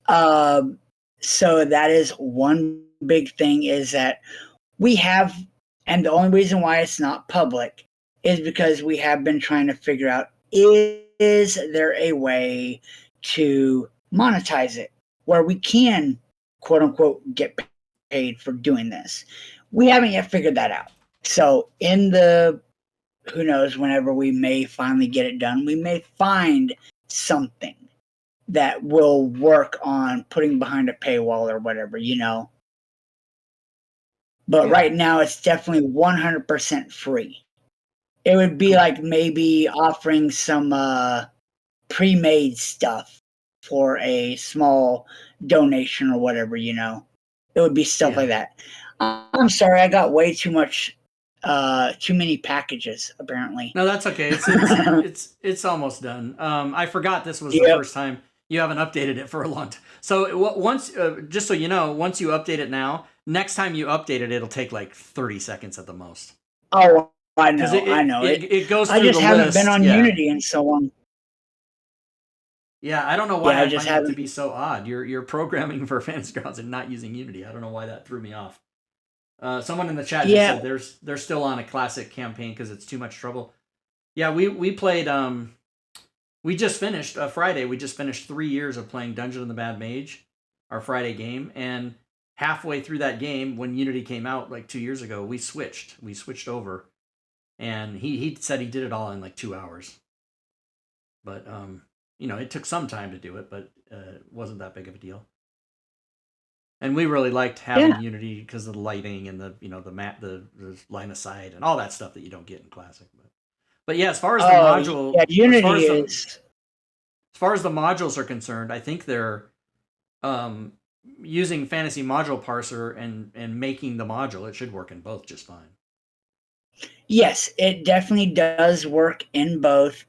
So that is one big thing, is that we have, and the only reason why it's not public is because we have been trying to figure out, is there a way to monetize it where we can, quote unquote, get paid for doing this? We haven't yet figured that out. So who knows, whenever we may finally get it done, we may find something that will work on putting behind a paywall or whatever, But right now, it's definitely 100% free. It would be like maybe offering some pre-made stuff for a small donation or whatever, It would be stuff like that. I'm sorry, I got way too many packages, apparently. No, that's okay. It's almost done. I forgot this was the first time you haven't updated it for a long time. So once, just so you know, once you update it now, next time you update it, it'll take like 30 seconds at the most. Oh, I know. I know. It goes through I just the haven't list. been on Unity in so long. Yeah, I don't know why I find it to be so odd. You're programming for Fantasy Grounds and not using Unity. I don't know why that threw me off. Someone in the chat just said they're still on a classic campaign because it's too much trouble. Yeah, we played. We just finished Friday. We just finished 3 years of playing Dungeon of the Bad Mage, our Friday game, and halfway through that game, when Unity came out like 2 years ago, we switched. We switched over, and he said he did it all in like 2 hours. But it took some time to do it, but it wasn't that big of a deal. And we really liked having Unity because of the lighting and the map, the line of sight, and all that stuff that you don't get in Classic. But yeah, as far as the module, Unity as far as the modules are concerned, I think they're using Fantasy Module Parser and making the module. It should work in both just fine. Yes, it definitely does work in both.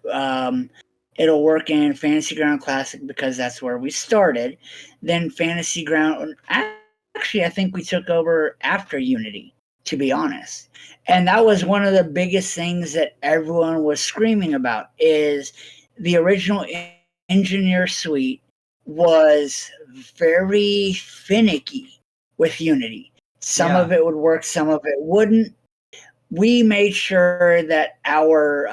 It'll work in Fantasy Ground Classic because that's where we started. Then Fantasy Ground, actually, I think we took over after Unity, to be honest. And that was one of the biggest things that everyone was screaming about, is the original Engineer Suite was very finicky with Unity. Some of it would work, some of it wouldn't. We made sure that our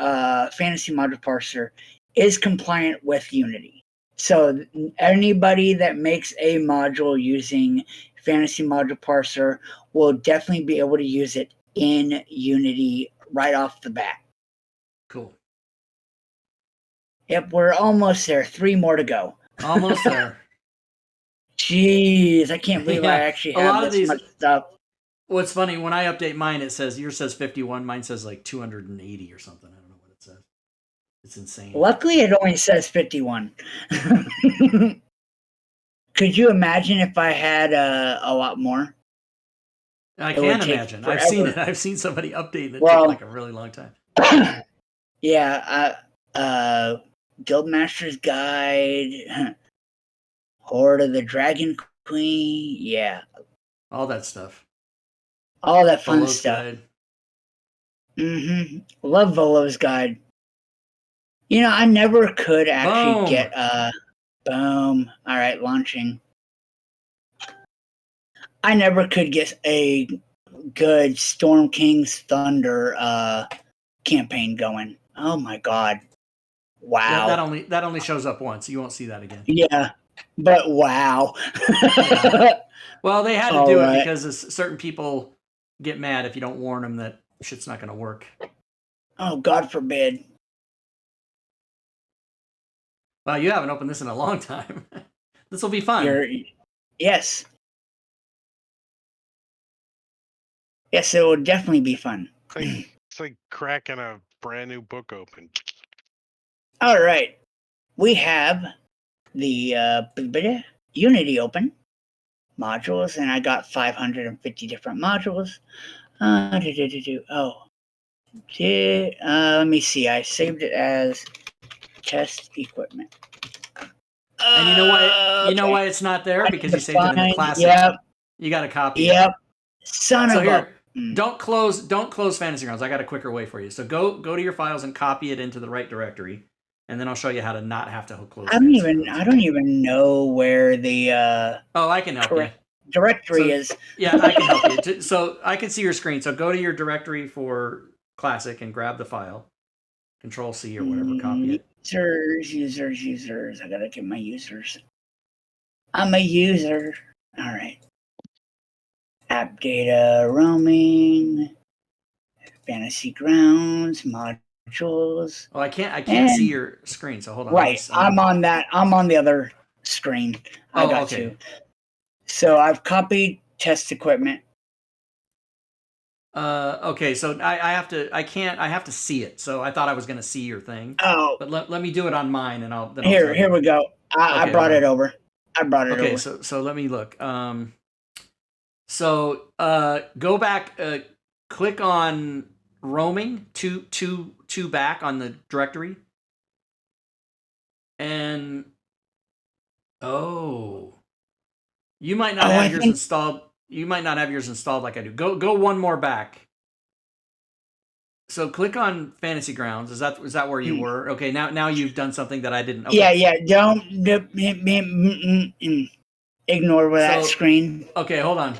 Fantasy Module Parser is compliant with Unity. So anybody that makes a module using Fantasy Module Parser will definitely be able to use it in Unity right off the bat. Cool. Yep, we're almost there. 3 more to go. Almost there. Jeez, I can't believe I actually have this much stuff. Well, it's funny. When I update mine, it says, yours says 51, mine says like 280 or something. I don't know what it says. It's insane. Luckily, it only says 51. Could you imagine if I had a lot more? I can imagine. I've seen it. I've seen somebody update it took like a really long time. Yeah, Guildmaster's Guide, Horde of the Dragon Queen, yeah. All that stuff. All that fun stuff. Guide. Mm-hmm. Love Volo's Guide. I never could actually get boom. All right, launching. I never could get a good Storm King's Thunder campaign going. Oh my god. Wow. That only shows up once. You won't see that again. Yeah. But wow. Yeah. Well, they had to do it because certain people get mad if you don't warn them that shit's not going to work. Oh, God forbid. Well, you haven't opened this in a long time. This will be fun. Yes. Yes, it will definitely be fun. It's like cracking a brand new book open. All right. We have the Unity open modules, and I got 550 different modules. Let me see. I saved it as test equipment. And you know why? You know Okay. why it's not there? I Because need you to saved it in the find. classic. Yep. You got to copy it. Yep. Son So of here, a. don't close Fantasy Grounds. I got a quicker way for you. So go to your files and copy it into the right directory, and then I'll show you how to not have to close Fantasy Grounds. I don't even know where the Oh, I can help correct you. directory So, is. Yeah, I can help you. So I can see your screen. So go to your directory for Classic and grab the file. Control C or whatever, copy it. Users. I gotta get my users. I'm a user. All right. App data, roaming, Fantasy Grounds, modules. Oh, I can't see your screen. So hold on. Right. I'm on that. I'm on the other screen. I got okay. you. So I've copied test equipment. Okay, so I have to see it. So I thought I was gonna see your thing. Oh, But let me do it on mine, and I'll here we go. I brought it over. Okay, so let me look. So go back. Click on roaming two back on the directory, and you might not have yours installed. You might not have yours installed like I do. Go one more back. So click on Fantasy Grounds. Is that where you were? Okay, now you've done something that I didn't. Okay. Yeah. Don't ignore that screen. Okay, hold on.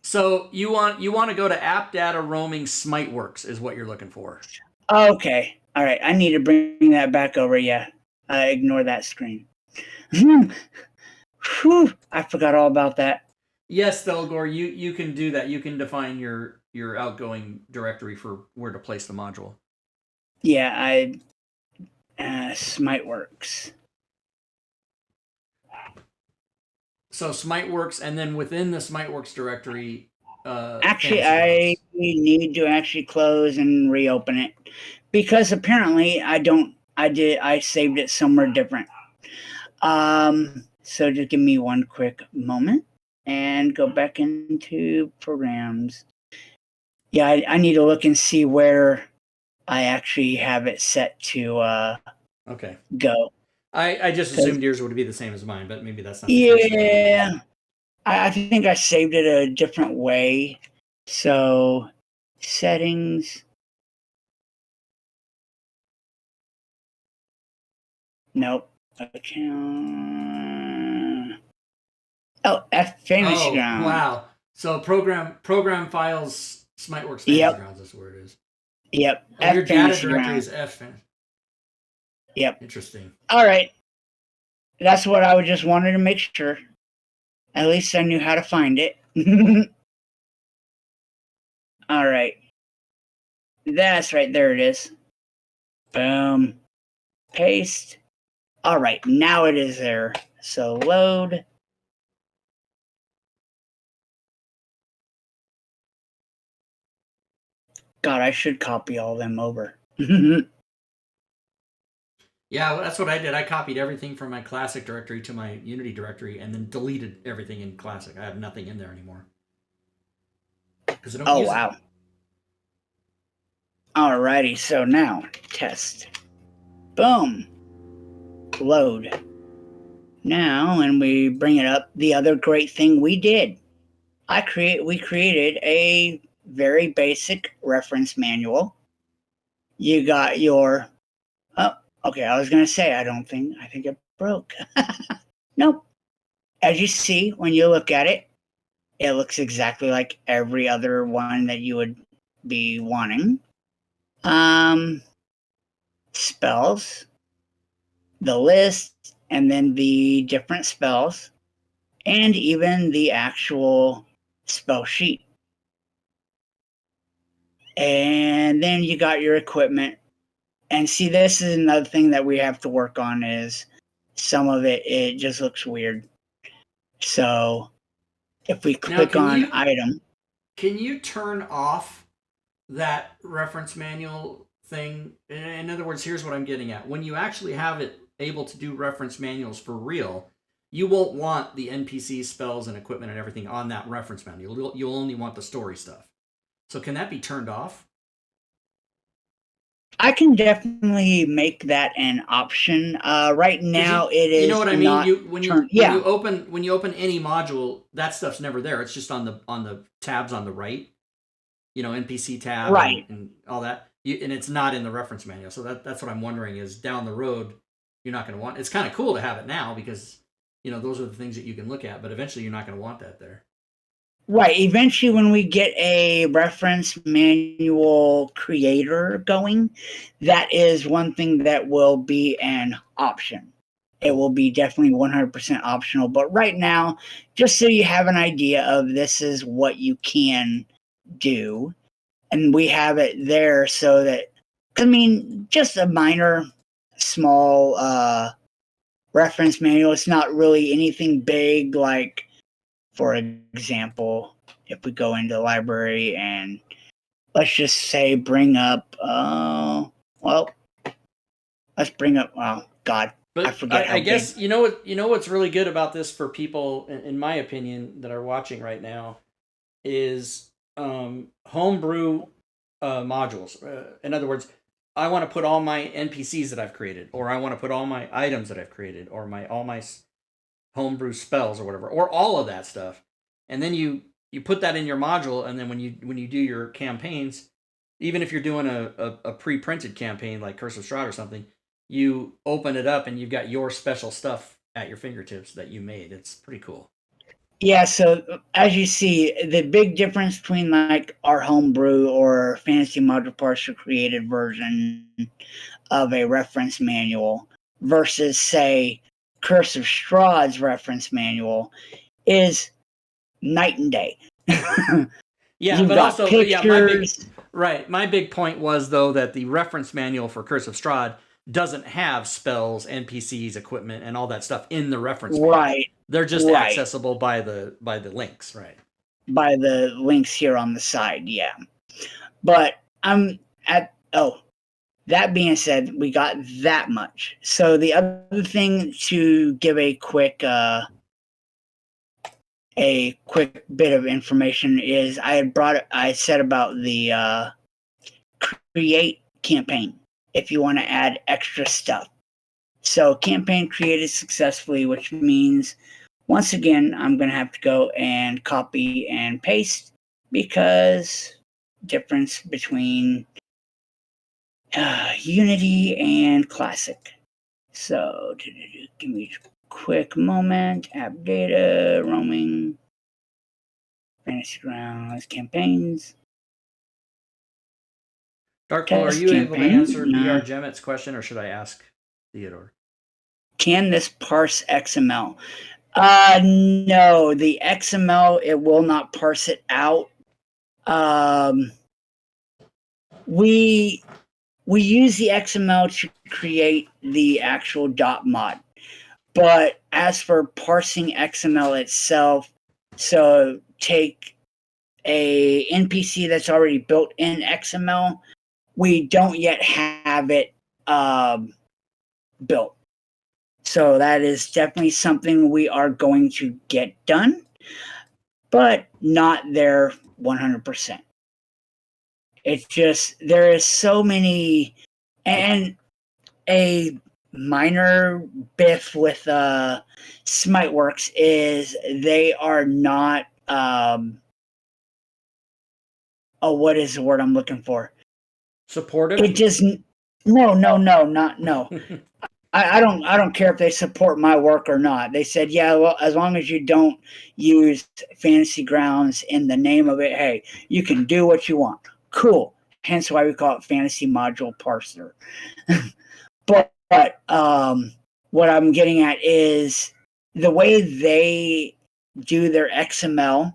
So you want to go to App Data Roaming SmiteWorks is what you're looking for. Okay. All right. I need to bring that back over. Yeah. Ignore that screen. Whew, I forgot all about that. Yes, Thelgor, you can do that. You can define your outgoing directory for where to place the module. Yeah, SmiteWorks. So SmiteWorks, and then within the SmiteWorks directory. Actually, I need to actually close and reopen it because apparently I saved it somewhere different. So just give me one quick moment and go back into programs. Yeah, I need to look and see where I actually have it set to go. I just assumed yours would be the same as mine, but maybe that's not the case. Yeah. I think I saved it a different way. So settings. Nope. Account. Oh, Fantasy Grounds. Wow. So program files SmiteWorks Fantasy Grounds. That's where it is. Yep. Your data directory is F. Yep. Interesting. All right. That's what I just wanted to make sure. At least I knew how to find it. All right. That's right. There it is. Boom. Paste. All right. Now it is there. So load. God, I should copy all of them over. Yeah, well, that's what I did. I copied everything from my Classic directory to my Unity directory and then deleted everything in Classic. I have nothing in there anymore. Because I don't use it. Alrighty, so now, test. Boom. Load. Now, when we bring it up, the other great thing we did, we created a very basic reference manual. You got your... Okay, I was going to say, I think it broke. Nope. As you see, when you look at it, it looks exactly like every other one that you would be wanting. Spells, the list, and then the different spells, and even the actual spell sheet. And then you got your equipment. And see, this is another thing that we have to work on is some of it just looks weird. So if we click on item. Can you turn off that reference manual thing? In other words, here's what I'm getting at. When you actually have it able to do reference manuals for real, you won't want the NPC spells and equipment and everything on that reference manual. You'll only want the story stuff. So can that be turned off? I can definitely make that an option. Right now, it is you know what I mean. not When turned. you Yeah, open any module, that stuff's never there. It's just on the tabs on the right. NPC tab right. and all that. And it's not in the reference manual. So that's what I'm wondering is down the road, you're not going to want. It's kind of cool to have it now because those are the things that you can look at. But eventually, you're not going to want that there. Right. Eventually, when we get a reference manual creator going, that is one thing that will be an option. It will be definitely 100% optional. But right now, just so you have an idea of this is what you can do, and we have it there so that, just a minor, small reference manual. It's not really anything big like, for example, if we go into the library and let's just say bring up, let's bring up, oh God, But I forget how I guess big. what's really good about this for people, in my opinion, that are watching right now, is homebrew modules. In other words, I want to put all my NPCs that I've created, or I want to put all my items that I've created, or all my homebrew spells or whatever, or all of that stuff, and then you put that in your module, and then when you do your campaigns, even if you're doing a pre-printed campaign like Curse of Strahd or something, you open it up and you've got your special stuff at your fingertips that you made. It's pretty cool. Yeah, so as you see, the big difference between like our homebrew or fantasy module parser created version of a reference manual versus, say, Curse of Strahd's reference manual is night and day. Yeah, You've but got also, pictures. my big point was though that the reference manual for Curse of Strahd doesn't have spells, NPCs, equipment, and all that stuff in the reference manual. Right. They're just Right. accessible by the links, right? By the links here on the side, yeah. But that being said, we got that much. So the other thing to give a quick bit of information is I said about the create campaign if you want to add extra stuff. So campaign created successfully, which means once again I'm going to have to go and copy and paste because difference between Unity and Classic. So give me a quick moment. App data, roaming, fantasy grounds, campaigns. Darkfall, are Test you able to campaign? answer No. BR Jemet's question, or should I ask Theodore? Can this parse XML? No, the XML, it will not parse it out. We use the XML to create the actual .mod. But as for parsing XML itself, so take a NPC that's already built in XML, we don't yet have it built. So that is definitely something we are going to get done, but not there 100%. It's just, there is so many, and a minor biff with Smiteworks is they are not, what is the word I'm looking for? Supportive? It just, no. I don't care if they support my work or not. They said, yeah, well, as long as you don't use Fantasy Grounds in the name of it, hey, you can do what you want. Cool. Hence why we call it Fantasy Module Parser. but what I'm getting at is the way they do their XML,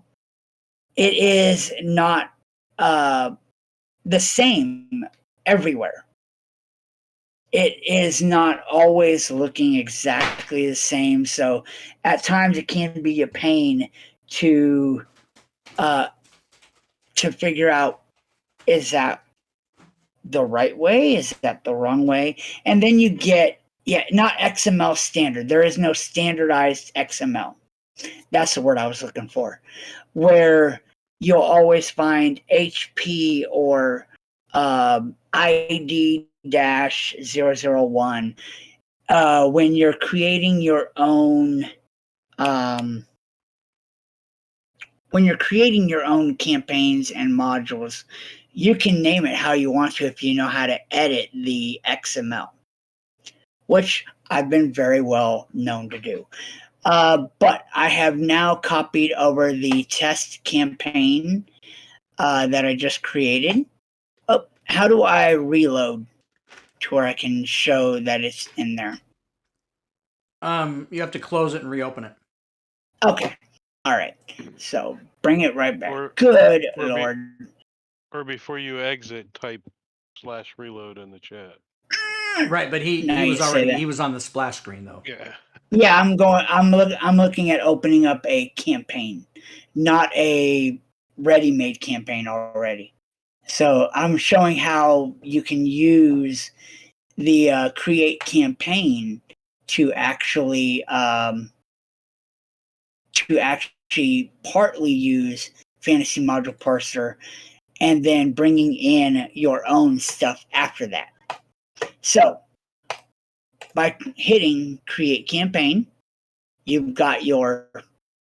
it is not the same everywhere. It is not always looking exactly the same. So at times it can be a pain to figure out, is that the right way? Is that the wrong way? And then you get, not XML standard. There is no standardized XML. That's the word I was looking for. Where you'll always find HP or ID 001, when you're creating your own campaigns and modules, you can name it how you want to if you know how to edit the XML, which I've been very well known to do. But I have now copied over the test campaign that I just created. Oh, how do I reload to where I can show that it's in there? You have to close it and reopen it. Okay. All right. So bring it right back. Or- Good or Lord. Or before you exit, type /reload in the chat. Right, but he Now you was say already that. he was on the splash screen though. Yeah. Yeah, I'm looking at opening up a campaign, not a ready-made campaign already. So I'm showing how you can use the create campaign to actually partly use Fantasy Module Parser, and then bringing in your own stuff after that. So by hitting create campaign, you've got your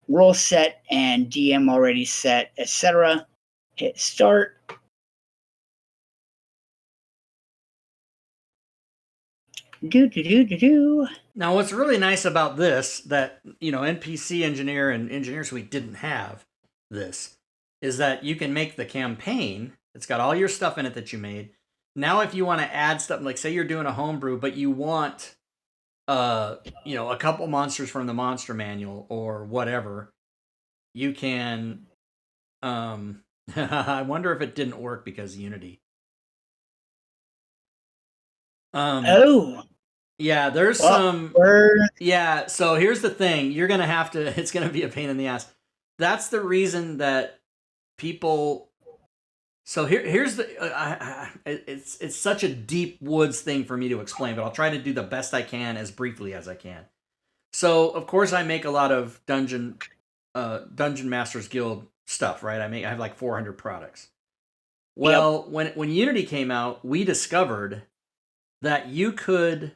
role set and DM already set, etc. Hit start. Now, what's really nice about this that NPC Engineer and Engineer Suite didn't have this is that you can make the campaign. It's got all your stuff in it that you made. Now, if you want to add stuff, like say you're doing a homebrew, but you want a couple monsters from the monster manual or whatever, you can. I wonder if it didn't work because of Unity. Yeah, there's some. Yeah, so here's the thing. You're going to have to. It's going to be a pain in the ass. That's the reason that people. So here's the. It's such a deep woods thing for me to explain, but I'll try to do the best I can as briefly as I can. So of course I make a lot of Dungeon Masters Guild stuff, right? I have like 400 products. Well, when Unity came out, we discovered that you could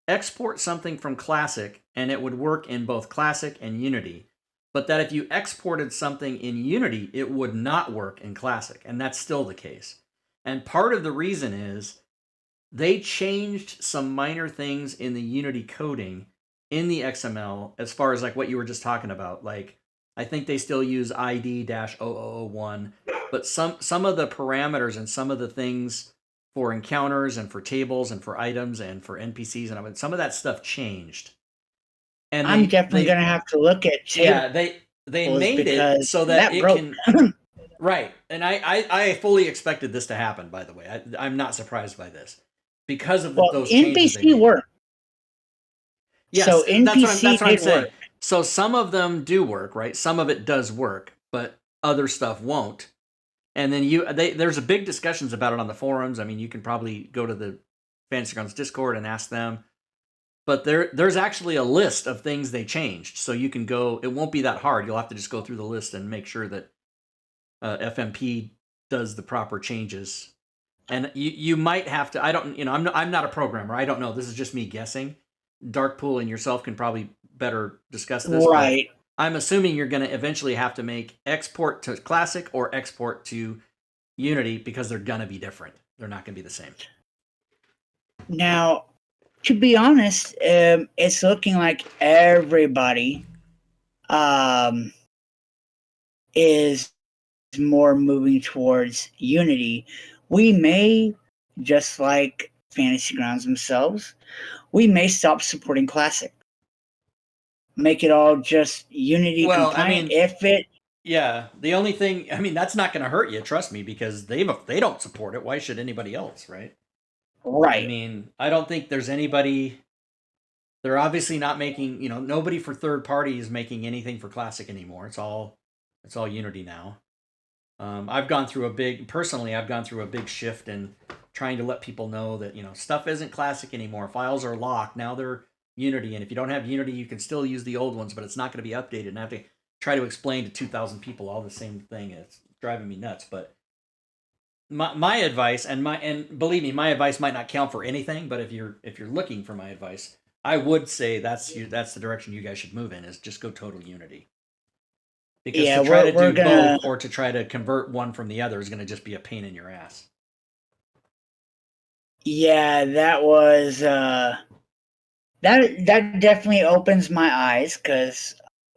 export something from Classic and it would work in both Classic and Unity, but that if you exported something in Unity, it would not work in Classic, and that's still the case. And part of the reason is they changed some minor things in the Unity coding in the XML as far as like what you were just talking about. Like, I think they still use ID-0001, but some of the parameters and some of the things for encounters and for tables and for items and for NPCs and some of that stuff changed. And I'm definitely going to have to look at tables. Yeah, they made it so that it can right. And I fully expected this to happen, by the way. I'm not surprised by this because of those changes they made. NPC work. Yes, so NPC that's what I'm saying. Work. So some of them do work, right? Some of it does work, but other stuff won't. And then there's a big discussions about it on the forums. I mean, you can probably go to the Fantasy Grounds Discord and ask them. But there's actually a list of things they changed. So you can go, it won't be that hard. You'll have to just go through the list and make sure that FMP does the proper changes. And you might have to, I'm not a programmer. I don't know. This is just me guessing. Darkpool and yourself can probably better discuss this. Right. I'm assuming you're going to eventually have to make export to Classic or export to Unity because they're going to be different. They're not going to be the same. Now, to be honest, it's looking like everybody is more moving towards Unity. We may, just like Fantasy Grounds themselves, we may stop supporting Classic. Make it all just Unity compliant. Yeah, the only thing, that's not going to hurt you, trust me, because they don't support it. Why should anybody else, right? Right. I don't think there's anybody. They're obviously not making, nobody for third party is making anything for Classic anymore. It's all Unity now. I've gone through a big shift in trying to let people know that, stuff isn't Classic anymore. Files are locked. Now they're Unity. And if you don't have Unity, you can still use the old ones, but it's not going to be updated. And I have to try to explain to 2,000 people all the same thing. It's driving me nuts. But my advice, and believe me, my advice might not count for anything, but if you're looking for my advice, I would say that's the direction you guys should move in, is just go total Unity. Because Yeah, to try to we're do gonna. both or to try to convert one from the other is going to just be a pain in your ass. Yeah, that was that definitely opens my eyes, because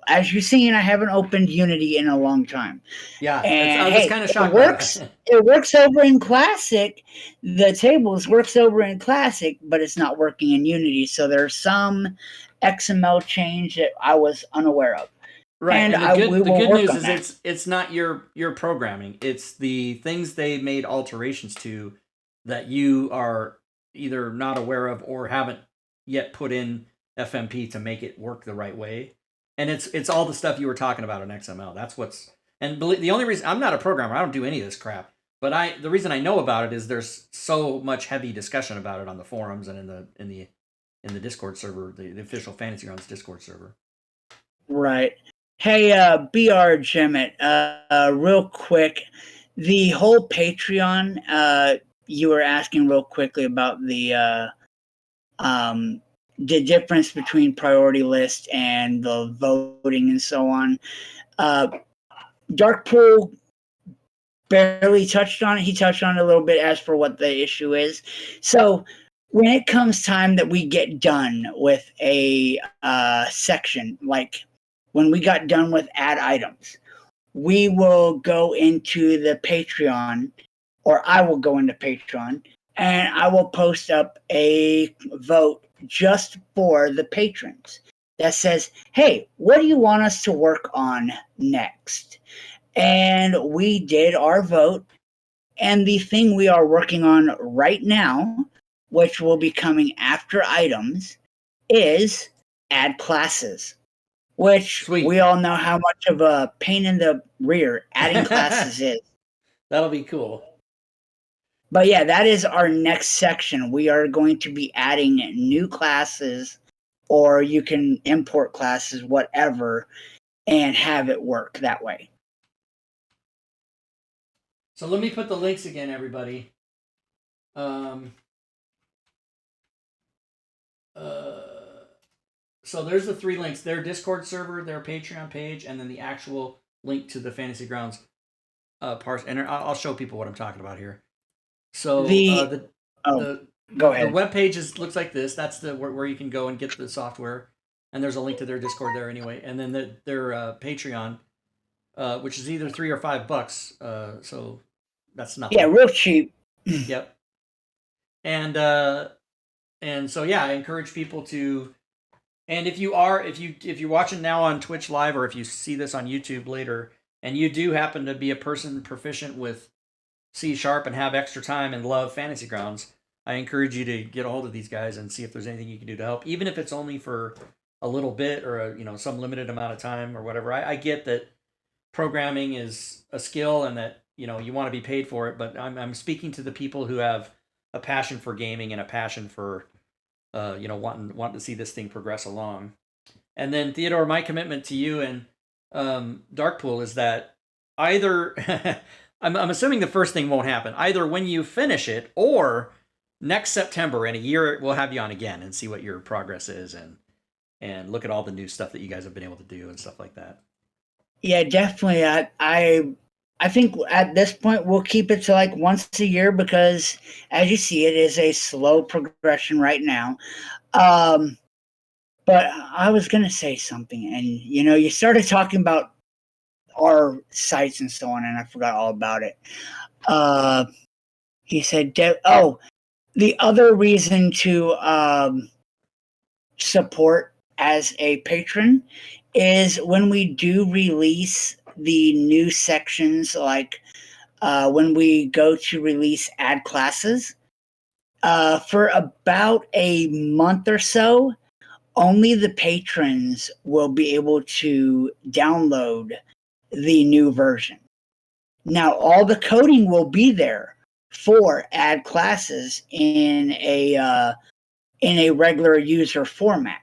as you've seen, I haven't opened Unity in a long time. Yeah, And I was hey, kind of it shocked by works. that. It works over in Classic. The tables works over in Classic, but it's not working in Unity. So there's some XML change that I was unaware of. Right, And and we the will good work news on is that. it's not your programming. It's the things they made alterations to that you are either not aware of or haven't yet put in FMP to make it work the right way. And it's all the stuff you were talking about in XML. That's what's, and the only reason, I'm not a programmer, I don't do any of this crap. But the reason I know about it is there's so much heavy discussion about it on the forums and in the Discord server, the official Fantasy Grounds Discord server. Right. Hey, BR Jemmet, real quick, the whole Patreon, you were asking real quickly about the difference between priority list and the voting and so on. Darkpool barely touched on it. He touched on it a little bit as for what the issue is. So when it comes time that we get done with a section, like when we got done with add items, we will go into the Patreon, or I will go into Patreon, and I will post up a vote just for the patrons that says, hey, what do you want us to work on next? And we did our vote. And the thing we are working on right now, which will be coming after items, is add classes, which Sweet. we all know how much of a pain in the rear adding classes is. That'll be cool. But yeah, that is our next section. We are going to be adding new classes, or you can import classes, whatever, and have it work that way. So let me put the links again, everybody. So there's the 3 links: their Discord server, their Patreon page, and then the actual link to the Fantasy Grounds parse. And I'll show people what I'm talking about here. So go ahead. The web page looks like this. That's the where you can go and get the software, and there's a link to their Discord there anyway. And then their Patreon, which is either $3 or $5. So that's nothing. Yeah, real cheap. Yep. And so yeah, I encourage people to. And if you're watching now on Twitch Live, or if you see this on YouTube later, and you do happen to be a person proficient with C# and have extra time and love Fantasy Grounds, I encourage you to get a hold of these guys and see if there's anything you can do to help, even if it's only for a little bit or some limited amount of time or whatever. I get that programming is a skill and that you want to be paid for it, but I'm speaking to the people who have a passion for gaming and a passion for wanting to see this thing progress along. And then Theodore, my commitment to you and Darkpool is that either I'm assuming the first thing won't happen. Either when you finish it, or next September in a year, we'll have you on again and see what your progress is and look at all the new stuff that you guys have been able to do and stuff like that. Yeah, definitely. I think at this point we'll keep it to like once a year, because as you see, it is a slow progression right now. But I was gonna say something, and you started talking about our sites and so on, and I forgot all about it. He said, the other reason to support as a patron is when we do release the new sections, like when we go to release add classes, for about a month or so, only the patrons will be able to download the new version. Now, all the coding will be there for add classes in a regular user format,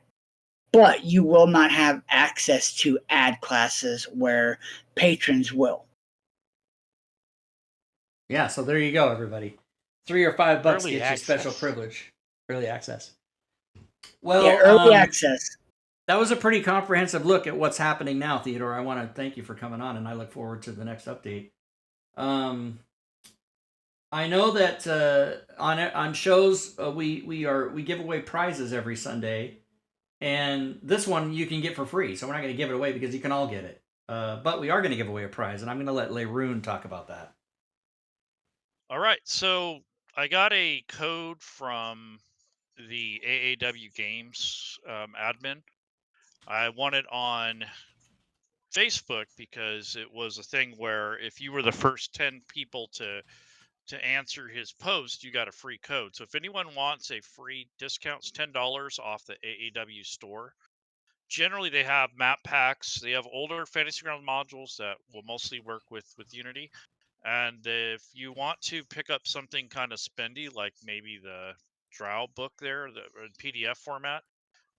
but you will not have access to add classes where patrons will. Yeah, so there you go, everybody. $3 or $5 Early gets you special access. privilege. Early access. Well, Yeah, early access. that was a pretty comprehensive look at what's happening now, Theodore. I want to thank you for coming on, and I look forward to the next update. I know that on shows we give away prizes every Sunday, and this one you can get for free. So we're not going to give it away because you can all get it. But we are going to give away a prize, and I'm going to let Leroon talk about that. All right, so I got a code from the AAW Games admin. I won it on Facebook because it was a thing where if you were the first 10 people to answer his post, you got a free code. So if anyone wants a free discount, it's $10 off the AAW store. Generally, they have map packs. They have older Fantasy Grounds modules that will mostly work with Unity. And if you want to pick up something kind of spendy, like maybe the Drow book there, the PDF format,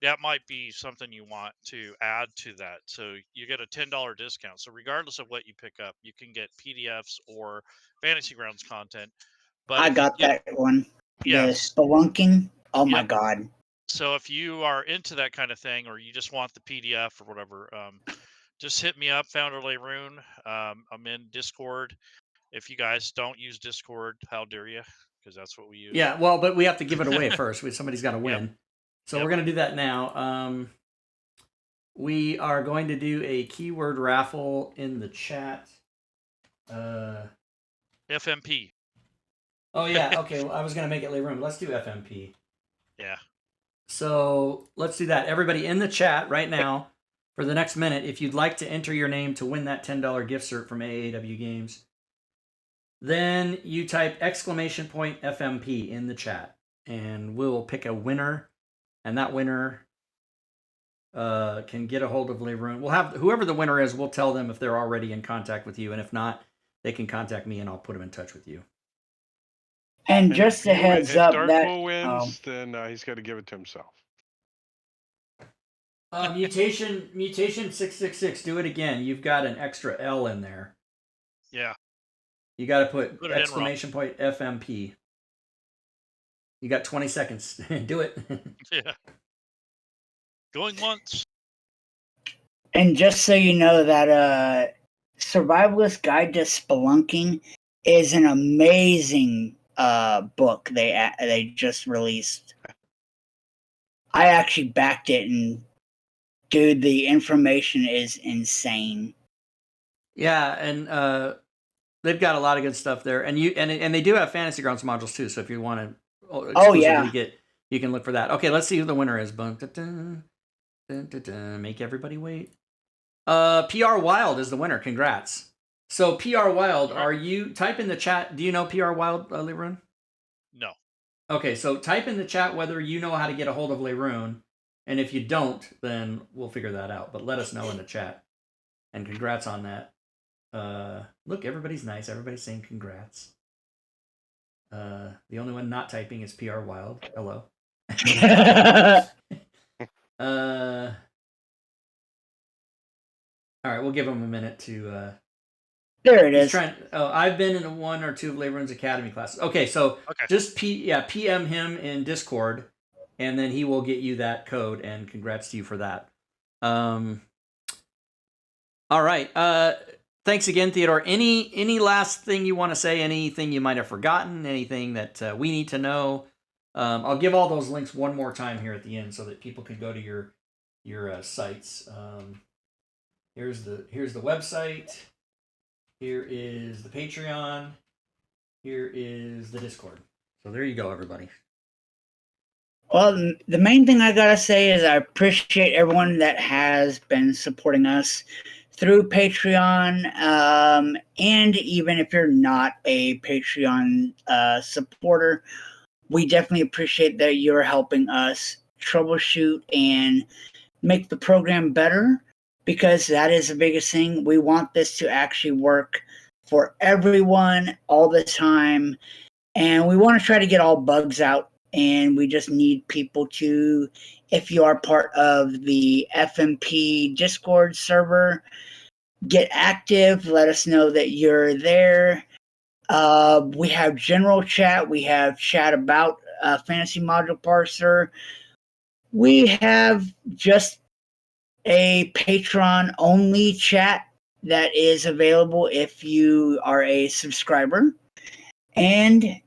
that might be something you want to add to that. So you get a $10 discount. So regardless of what you pick up, you can get PDFs or Fantasy Grounds content. But I if you got get, that one. The yes, spelunking. Oh my yep. god. So if you are into that kind of thing, or you just want the PDF or whatever, just hit me up, Founder Leroon. I'm in Discord. If you guys don't use Discord, how dare you? Because that's what we use. Yeah, well, but we have to give it away first. Somebody's got to win. Yep. So Yep. we're going to do that now. We are going to do a keyword raffle in the chat. FMP. Oh, yeah. Okay, well, I was going to make it Leroon. Let's do FMP. Yeah. So let's do that. Everybody in the chat right now, for the next minute, if you'd like to enter your name to win that $10 gift cert from AAW Games, then you type !FMP in the chat, and we'll pick a winner, and that winner can get a hold of Leroon. We'll have whoever the winner is. We'll tell them if they're already in contact with you, and if not, they can contact me, and I'll put them in touch with you. And just a heads up if that Darkbull wins, then he's got to give it to himself. Mutation 666. Do it again. You've got an extra L in there. Yeah. You got to put Put it in !FMP. You got 20 seconds. Do it. Yeah. Going once. And just so you know that Survivalist Guide to Spelunking is an amazing book they just released. I actually backed it, and dude, the information is insane. Yeah, and they've got a lot of good stuff there, and they do have Fantasy Grounds modules too. So if you want to exclusively get, you can look for that. Okay, let's see who the winner is. Make everybody wait. PR Wild is the winner. Congrats. So PR Wild, are you type in the chat? Do you know PR Wild, Leroon? No. Okay, so type in the chat whether you know how to get a hold of Leroon, and if you don't, then we'll figure that out. But let us know in the chat. And congrats on that. Look, everybody's nice. Everybody's saying congrats. The only one not typing is PR Wild. Hello. All right, we'll give him a minute to. There it is. I've been in one or two of Leroon's Academy classes. Okay, so just PM him in Discord, and then he will get you that code. And congrats to you for that. All right. Thanks again, Theodore. Any last thing you want to say? Anything you might have forgotten? Anything that we need to know? I'll give all those links one more time here at the end so that people can go to your sites. Here's the website. Here is the Patreon. Here is the Discord. So there you go, everybody. Well, the main thing I gotta say is I appreciate everyone that has been supporting us through Patreon, and even if you're not a Patreon supporter, we definitely appreciate that you're helping us troubleshoot and make the program better, because that is the biggest thing. We want this to actually work for everyone all the time, and we want to try to get all bugs out. And we just need people to, if you are part of the FMP Discord server, get active. Let us know that you're there. We have general chat. We have chat about Fantasy Module Parser. We have just a Patreon only chat that is available if you are a subscriber. And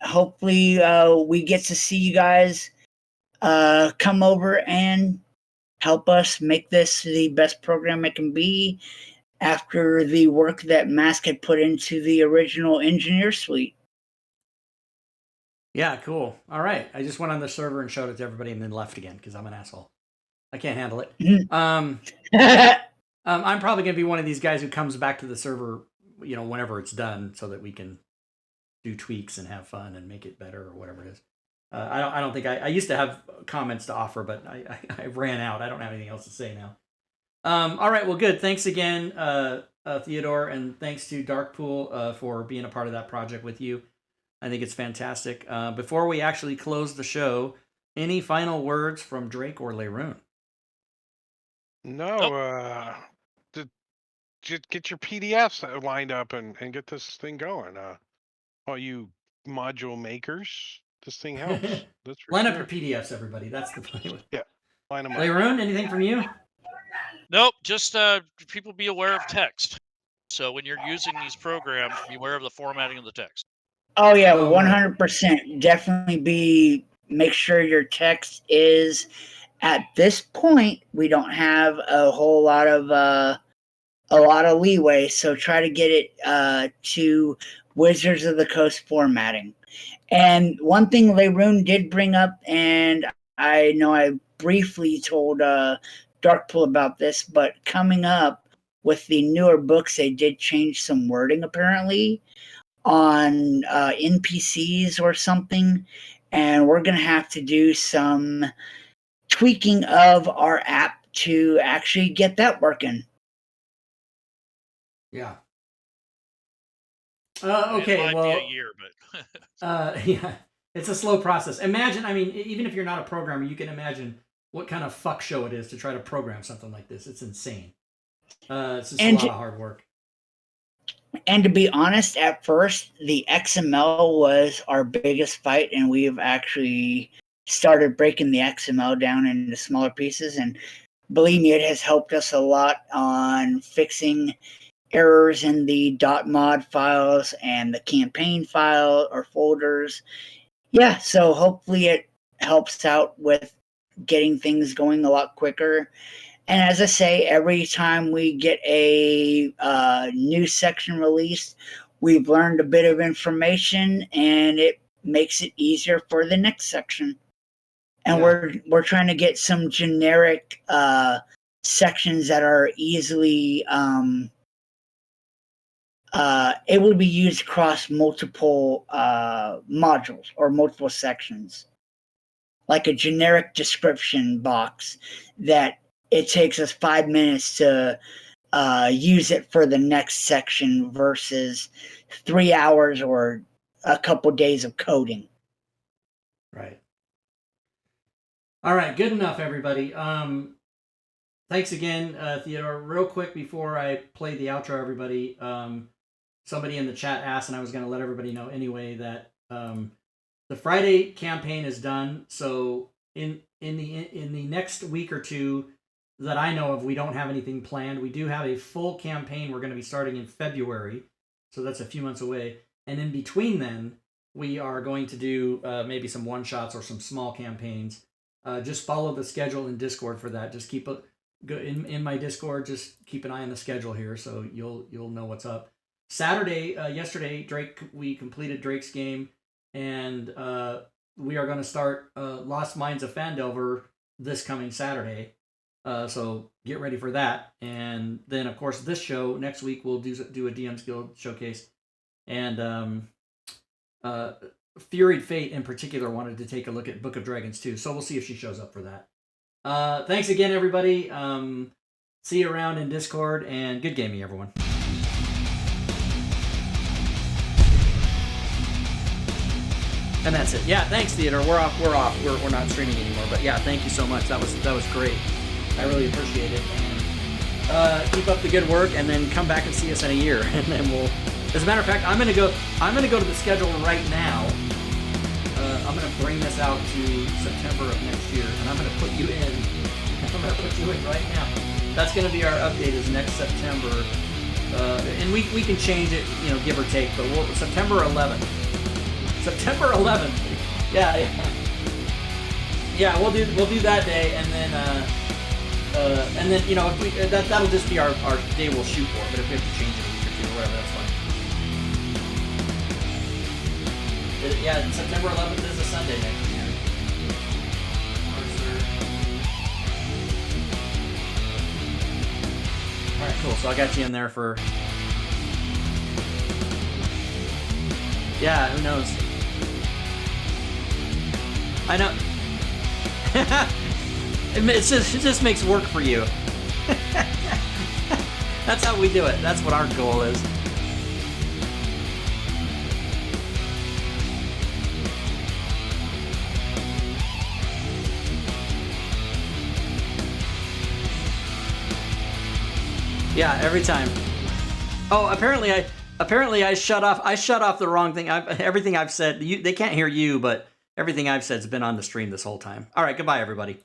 hopefully we get to see you guys come over and help us make this the best program it can be after the work that Mask had put into the original Engineer Suite. Yeah, cool. All right. I just went on the server and showed it to everybody and then left again because I'm an asshole. I can't handle it. I'm probably going to be one of these guys who comes back to the server, whenever it's done so that we can do tweaks and have fun and make it better or whatever it is. I don't think I used to have comments to offer, but I ran out. I don't have anything else to say now. All right. Well, good. Thanks again, Theodore. And thanks to Darkpool for being a part of that project with you. I think it's fantastic. Before we actually close the show, any final words from Drake or Leroon? No, just get your PDFs lined up and get this thing going. All you module makers, this thing helps. That's for Line sure. up your PDFs, everybody. That's the plan. Yeah, line them up. Leroon, anything from you? Nope. Just people be aware of text. So when you're using these programs, be aware of the formatting of the text. Oh yeah, Oh, right. 100%. Definitely make sure your text is. At this point, we don't have a whole lot of leeway, so try to get it to Wizards of the Coast formatting. And one thing Leroon did bring up, and I know I briefly told Darkpool about this, but coming up with the newer books, they did change some wording apparently on NPCs or something, and we're going to have to do some tweaking of our app to actually get that working. Yeah. Okay. It might Well, be a year, but yeah, it's a slow process. Imagine, even if you're not a programmer, you can imagine what kind of fuck show it is to try to program something like this. It's insane. It's just a lot of hard work. And to be honest, at first, the XML was our biggest fight, and we've actually started breaking the XML down into smaller pieces. And believe me, it has helped us a lot on fixing errors in the .mod files and the campaign file or folders. Yeah, so hopefully it helps out with getting things going a lot quicker. And as I say, every time we get a new section released, we've learned a bit of information, and it makes it easier for the next section. And we're trying to get some generic sections that are easily able to be used across multiple modules or multiple sections, like a generic description box that it takes us 5 minutes to use it for the next section versus 3 hours or a couple days of coding. Right. All right. Good enough, everybody. Thanks again, Theodore. Real quick before I play the outro, everybody, somebody in the chat asked, and I was going to let everybody know anyway, that the Friday campaign is done. So in the next week or two that I know of, we don't have anything planned. We do have a full campaign we're going to be starting in February, so that's a few months away. And in between then, we are going to do maybe some one-shots or some small campaigns. Just follow the schedule in Discord for that. Just keep in my Discord. Just keep an eye on the schedule here, so you'll know what's up. Saturday, yesterday, we completed Drake's game, and we are going to start Lost Mines of Phandelver this coming Saturday. So get ready for that. And then, of course, this show next week we'll do a DM's Guild showcase, and Furied Fate in particular wanted to take a look at Book of Dragons too. So we'll see if she shows up for that. Thanks again, everybody. See you around in Discord, and good gaming, everyone. And that's it. Yeah, thanks, Theodore. We're off. We're not streaming anymore. But yeah, thank you so much. That was great. I really appreciate it. And keep up the good work, and then come back and see us in a year, and then As a matter of fact, I'm gonna go to the schedule right now. I'm gonna bring this out to September of next year, and I'm gonna put you in. I'm gonna put you in right now. That's gonna be our update is next September, and we can change it, you know, give or take. But September 11th. September 11th. Yeah. Yeah, we'll do that day, and then you know, if we, that'll just be our day we'll shoot for. But if we have to change it a week or two or whatever, that's fine. Yeah, September 11th is a Sunday next year. All right, cool. So I got you in there for. Yeah, who knows? I know. it just makes work for you. That's how we do it. That's what our goal is. Yeah, every time. Oh, apparently I shut off the wrong thing. Everything I've said, they can't hear you, but everything I've said has been on the stream this whole time. All right, goodbye, everybody.